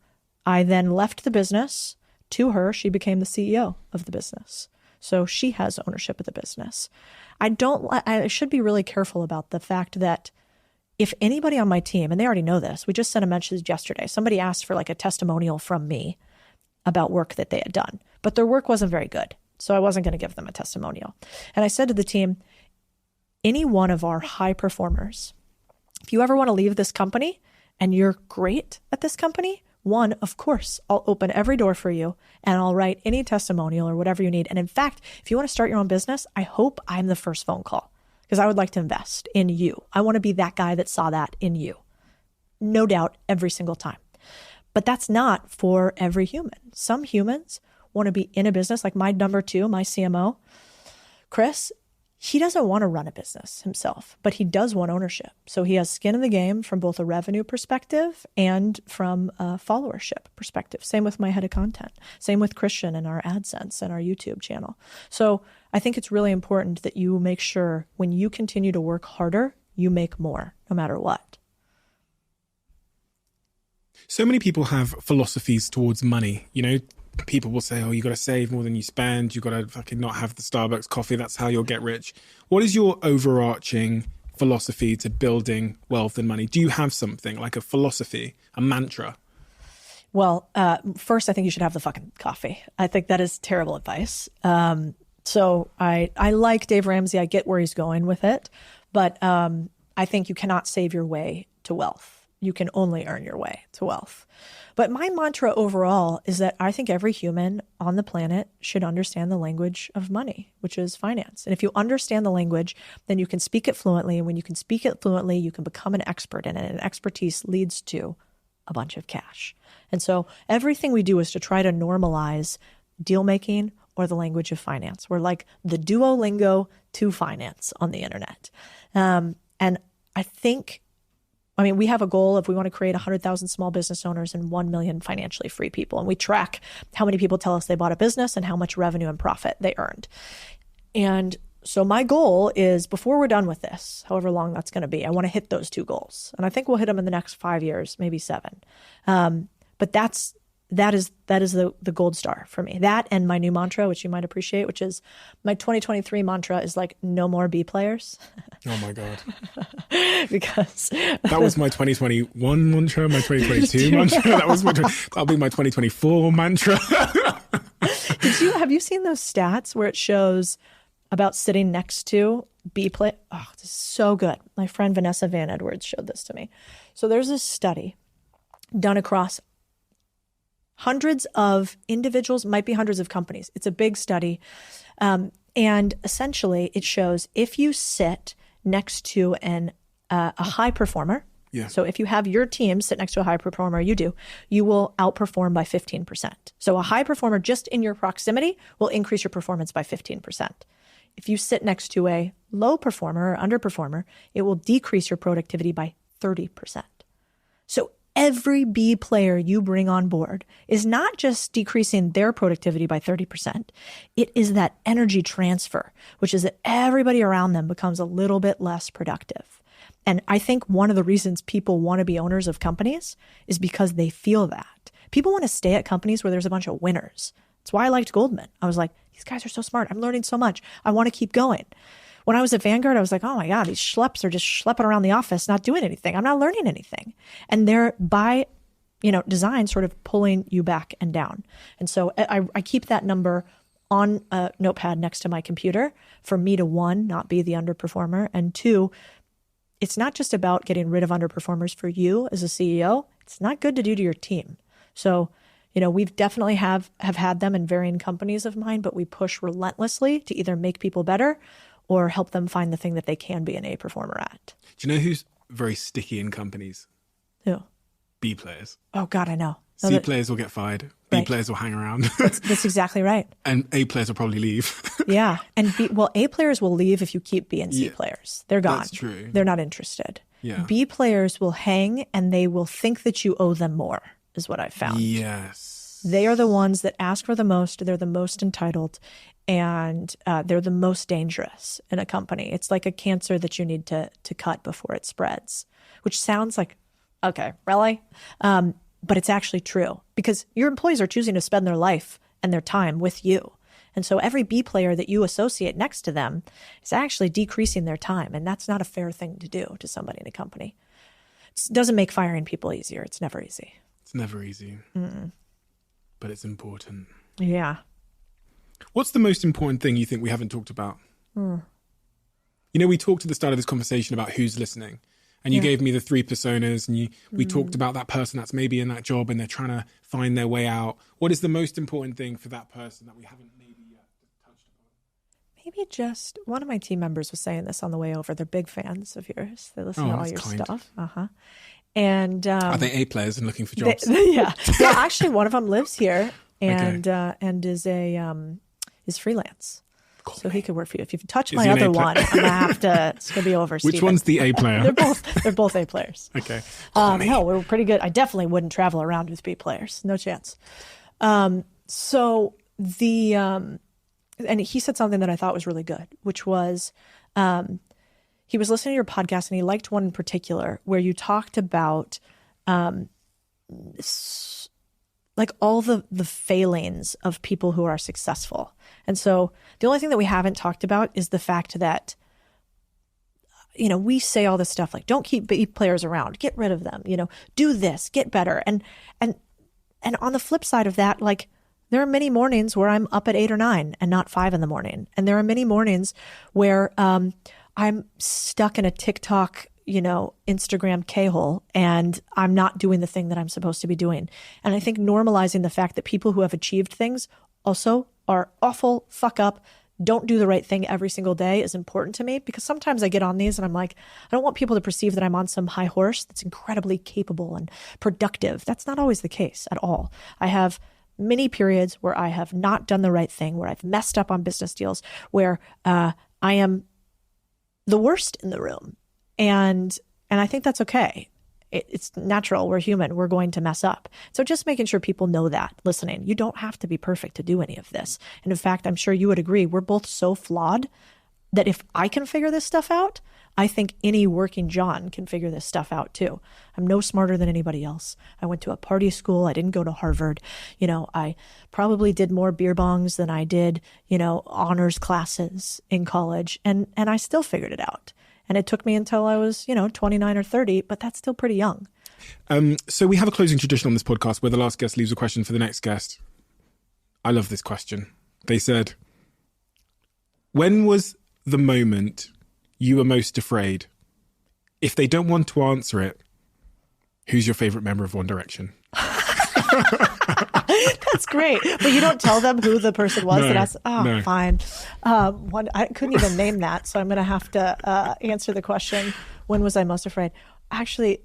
I then left the business to her. She became the CEO of the business. So she has ownership of the business. I should be really careful about the fact that if anybody on my team, and they already know this, we just sent a message yesterday. Somebody asked for like a testimonial from me about work that they had done, but their work wasn't very good. So I wasn't going to give them a testimonial. And I said to the team, any one of our high performers, if you ever want to leave this company and you're great at this company, one, of course, I'll open every door for you and I'll write any testimonial or whatever you need. And in fact, if you want to start your own business, I hope I'm the first phone call because I would like to invest in you. I want to be that guy that saw that in you. No doubt, every single time. But that's not for every human. Some humans want to be in a business, like my number 2, my CMO, Chris. He doesn't want to run a business himself, but he does want ownership. So he has skin in the game from both a revenue perspective and from a followership perspective. Same with my head of content. Same with Christian and our AdSense and our YouTube channel. So I think it's really important that you make sure when you continue to work harder, you make more, no matter what.
So many people have philosophies towards money, you know. People will say, oh, you got to save more than you spend. You got to fucking not have the Starbucks coffee. That's how you'll get rich. What is your overarching philosophy to building wealth and money? Do you have something like a philosophy, a mantra?
Well, first, I think you should have the fucking coffee. I think that is terrible advice. So I like Dave Ramsey. I get where he's going with it. But I think you cannot save your way to wealth. You can only earn your way to wealth. But my mantra overall is that I think every human on the planet should understand the language of money, which is finance. And if you understand the language, then you can speak it fluently. And when you can speak it fluently, you can become an expert in it. And expertise leads to a bunch of cash. And so everything we do is to try to normalize deal making or the language of finance. We're like the Duolingo to finance on the internet. And I think, we have a goal of we want to create 100,000 small business owners and 1 million financially free people. And we track how many people tell us they bought a business and how much revenue and profit they earned. And so my goal is before we're done with this, however long that's going to be, I want to hit those 2 goals. And I think we'll hit them in the next 5 years, maybe 7. But that is the gold star for me. That and my new mantra, which you might appreciate, which is my 2023 mantra is like no more B players.
Oh my God.
Because
that was my 2021 mantra, my 2022 mantra. That'll be my 2024 mantra.
Have you seen those stats where it shows about sitting next to B play. Oh, this is so good. My friend Vanessa Van Edwards showed this to me. So there's this study done across hundreds of individuals, might be hundreds of companies. It's a big study. And essentially it shows if you sit next to a high performer, so if you have your team sit next to a high performer, you will outperform by 15%. So a high performer just in your proximity will increase your performance by 15%. If you sit next to a low performer or underperformer, it will decrease your productivity by 30%. So every B player you bring on board is not just decreasing their productivity by 30%. It is that energy transfer, which is that everybody around them becomes a little bit less productive. And I think one of the reasons people want to be owners of companies is because they feel that. People want to stay at companies where there's a bunch of winners. That's why I liked Goldman. I was like, these guys are so smart. I'm learning so much. I want to keep going. When I was at Vanguard, I was like, oh my God, these schleps are just schlepping around the office, not doing anything. I'm not learning anything. And they're by, design sort of pulling you back and down. And so I keep that number on a notepad next to my computer for me to, one, not be the underperformer, and two, it's not just about getting rid of underperformers for you as a CEO. It's not good to do to your team. So, we've definitely have had them in varying companies of mine, but we push relentlessly to either make people better or help them find the thing that they can be an A performer at.
Do you know who's very sticky in companies?
Who?
B players.
Oh God, I know.
C players will get fired. B players will hang around.
That's exactly right.
And A players will probably leave.
Yeah. And A players will leave if you keep B and C players. They're gone.
That's true.
They're not interested.
Yeah.
B players will hang and they will think that you owe them more, is what I've found.
Yes.
They are the ones that ask for the most. They're the most entitled. And they're the most dangerous in a company. It's like a cancer that you need to cut before it spreads, which sounds like, okay, really? But it's actually true because your employees are choosing to spend their life and their time with you. And so every B player that you associate next to them is actually decreasing their time. And that's not a fair thing to do to somebody in a company. It doesn't make firing people easier. It's never easy.
It's never easy. But it's important.
Yeah.
What's the most important thing you think we haven't talked about? We talked at the start of this conversation about who's listening. And you gave me the 3 personas and we talked about that person that's maybe in that job and they're trying to find their way out. What is the most important thing for that person that we haven't maybe yet touched upon?
Maybe just one of my team members was saying this on the way over. They're big fans of yours. They listen to all your stuff. And
are they A players and looking for jobs?
Yeah. Well, actually, one of them lives here and is is freelance. So he could work for you. If you touch my other one, I'm gonna have to. It's gonna be over.
Which
Steven.
one's the A player?
They're both A players.
Okay.
No, we're pretty good. I definitely wouldn't travel around with B players. No chance. So the and he said something that I thought was really good, which was he was listening to your podcast and he liked one in particular where you talked about like all the failings of people who are successful. And so the only thing that we haven't talked about is the fact that, we say all this stuff like, don't keep B players around, get rid of them, do this, get better. And on the flip side of that, like there are many mornings where I'm up at 8 or 9 and not 5 in the morning. And there are many mornings where I'm stuck in a TikTok Instagram K-hole and I'm not doing the thing that I'm supposed to be doing. And I think normalizing the fact that people who have achieved things also are awful, fuck up, don't do the right thing every single day is important to me because sometimes I get on these and I'm like, I don't want people to perceive that I'm on some high horse that's incredibly capable and productive. That's not always the case at all. I have many periods where I have not done the right thing, where I've messed up on business deals, where I am the worst in the room. And I think that's okay. It's natural. We're human. We're going to mess up. So just making sure people know that listening, you don't have to be perfect to do any of this. And in fact, I'm sure you would agree, we're both so flawed that if I can figure this stuff out, I think any working John can figure this stuff out too. I'm no smarter than anybody else. I went to a party school. I didn't go to Harvard. I probably did more beer bongs than I did, honors classes in college. And I still figured it out. And it took me until I was, 29 or 30, but that's still pretty young.
So we have a closing tradition on this podcast where the last guest leaves a question for the next guest. I love this question. They said, When was the moment you were most afraid? If they don't want to answer it, who's your favorite member of One Direction?
That's great. But you don't tell them who the person was that asked. Oh,
no.
Fine. I couldn't even name that. So I'm going to have to answer the question, when was I most afraid? Actually,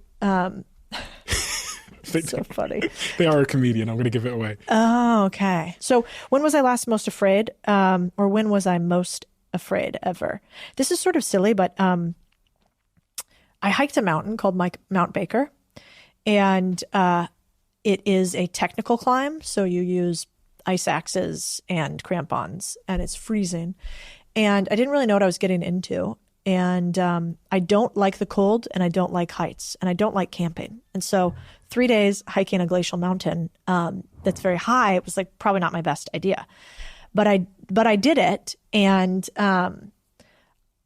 it's so funny.
They are a comedian. I'm going to give it away.
Oh, okay. So when was I last most afraid? Or when was I most afraid ever? This is sort of silly, but I hiked a mountain called Mount Baker. And it is a technical climb. So you use ice axes and crampons, and it's freezing. And I didn't really know what I was getting into. And I don't like the cold, and I don't like heights, and I don't like camping. And so 3 days hiking a glacial mountain that's very high, it was like probably not my best idea. But I did it, and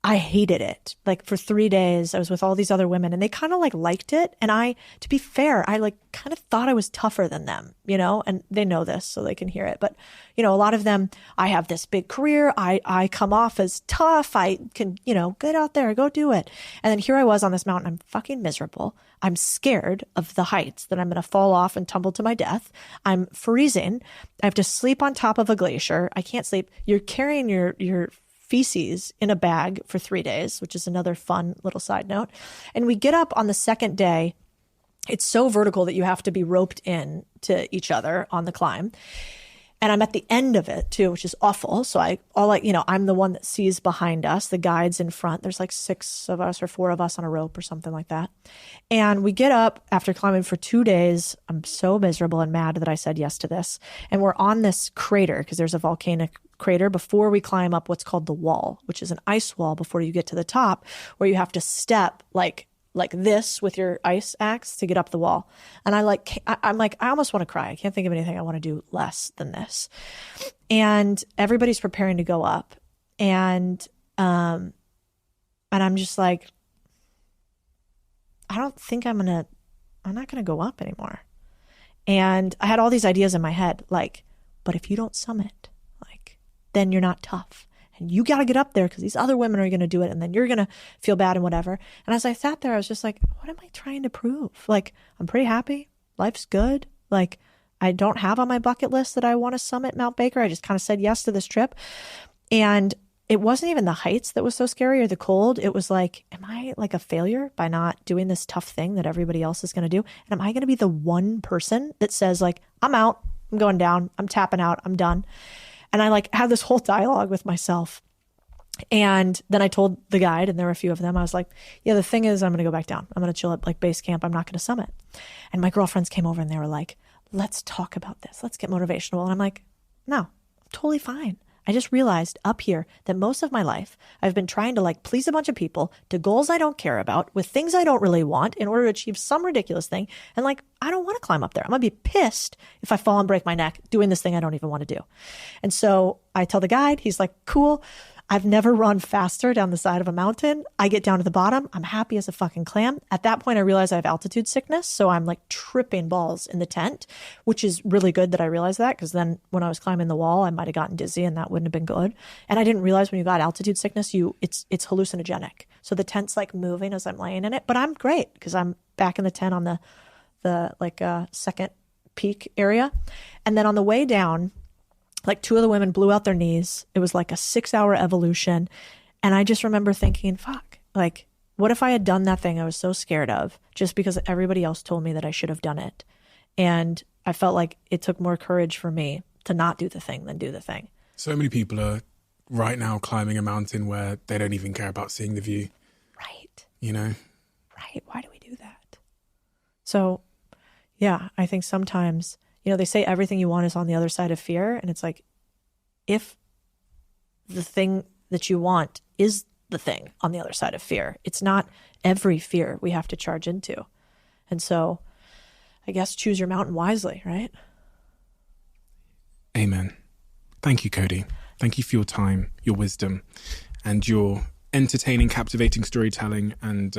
I hated it. Like for 3 days, I was with all these other women, and they kind of like liked it. And to be fair, I like kind of thought I was tougher than them, you know, and they know this so they can hear it. But, you know, a lot of them, I have this big career. I come off as tough. I can, you know, get out there, go do it. And then here I was on this mountain. I'm fucking miserable. I'm scared of the heights, that I'm going to fall off and tumble to my death. I'm freezing. I have to sleep on top of a glacier. I can't sleep. You're carrying your feces in a bag for 3 days, which is another fun little side note. And we get up on the second day. It's so vertical that you have to be roped in to each other on the climb. And I'm at the end of it too, which is awful. So I'm the one that sees behind us, the guide's in front. There's like 6 of us or 4 of us on a rope or something like that. And we get up after climbing for 2 days. I'm so miserable and mad that I said yes to this. And we're on this crater, because there's a volcanic crater before we climb up what's called the wall, which is an ice wall before you get to the top, where you have to step like this with your ice axe to get up the wall. And I'm like, I almost want to cry. I can't think of anything I want to do less than this. And everybody's preparing to go up. And I'm just like, I don't think I'm not going to go up anymore. And I had all these ideas in my head, like, but if you don't summit, like, then you're not tough. And you got to get up there because these other women are going to do it, and then you're going to feel bad and whatever. And as I sat there, I was just like, what am I trying to prove? Like, I'm pretty happy. Life's good. Like, I don't have on my bucket list that I want to summit Mount Baker. I just kind of said yes to this trip. And it wasn't even the heights that was so scary or the cold. It was like, am I like a failure by not doing this tough thing that everybody else is going to do? And am I going to be the one person that says like, I'm out, I'm going down, I'm tapping out, I'm done? And I like had this whole dialogue with myself. And then I told the guide, and there were a few of them, I was like, yeah, the thing is, I'm going to go back down. I'm going to chill at like base camp. I'm not going to summit. And my girlfriends came over and they were like, let's talk about this. Let's get motivational. And I'm like, no, I'm totally fine. I just realized up here that most of my life, I've been trying to like please a bunch of people to goals I don't care about with things I don't really want in order to achieve some ridiculous thing. And like, I don't want to climb up there. I'm going to be pissed if I fall and break my neck doing this thing I don't even want to do. And so I tell the guide, he's like, cool. I've never run faster down the side of a mountain. I get down to the bottom. I'm happy as a fucking clam. At that point, I realize I have altitude sickness. So I'm like tripping balls in the tent, which is really good that I realized that, because then when I was climbing the wall, I might have gotten dizzy and that wouldn't have been good. And I didn't realize when you got altitude sickness, it's hallucinogenic. So the tent's like moving as I'm laying in it, but I'm great because I'm back in the tent on the second peak area. And then on the way down, like 2 of the women blew out their knees. It was like a 6-hour evolution. And I just remember thinking, fuck, like, what if I had done that thing I was so scared of just because everybody else told me that I should have done it? And I felt like it took more courage for me to not do the thing than do the thing.
So many people are right now climbing a mountain where they don't even care about seeing the view.
Right.
You know?
Right. Why do we do that? So, yeah, I think sometimes, you know, they say everything you want is on the other side of fear. And it's like, if the thing that you want is the thing on the other side of fear, it's not every fear we have to charge into. And so I guess choose your mountain wisely, right?
Amen. Thank you, Codie. Thank you for your time, your wisdom, and your entertaining, captivating storytelling and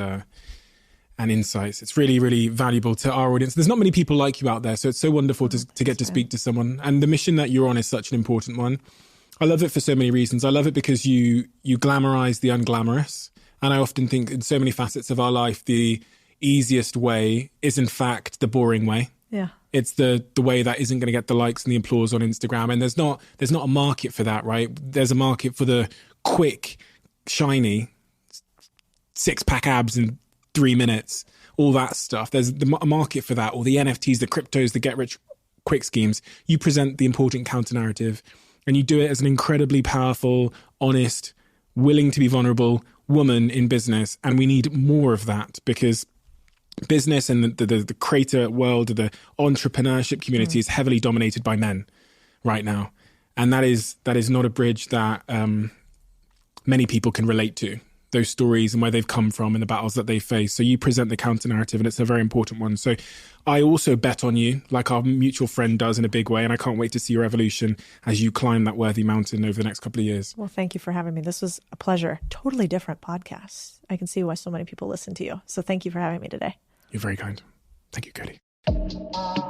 insights. It's really, really valuable to our audience. There's not many people like you out there, so it's so wonderful to get to speak to someone. And the mission that you're on is such an important one. I love it for so many reasons. I love it because you glamorize the unglamorous. And I often think in so many facets of our life, the easiest way is in fact the boring way.
Yeah.
It's the way that isn't going to get the likes and the applause on Instagram. And there's not a market for that, right? There's a market for the quick, shiny, 6-pack abs in 3 minutes, all that stuff. There's a market for that, or the NFTs, the cryptos, the get-rich-quick schemes. You present the important counter-narrative, and you do it as an incredibly powerful, honest, willing to be vulnerable woman in business. And we need more of that, because business and the creator world, the entrepreneurship community is heavily dominated by men right now. And that is not a bridge that many people can relate to, those stories and where they've come from and the battles that they face. So you present the counter narrative, and it's a very important one. So I also bet on you, like our mutual friend does, in a big way. And I can't wait to see your evolution as you climb that worthy mountain over the next couple of years.
Well, thank you for having me. This was a pleasure. Totally different podcast. I can see why so many people listen to you. So thank you for having me today.
You're very kind. Thank you, Codie.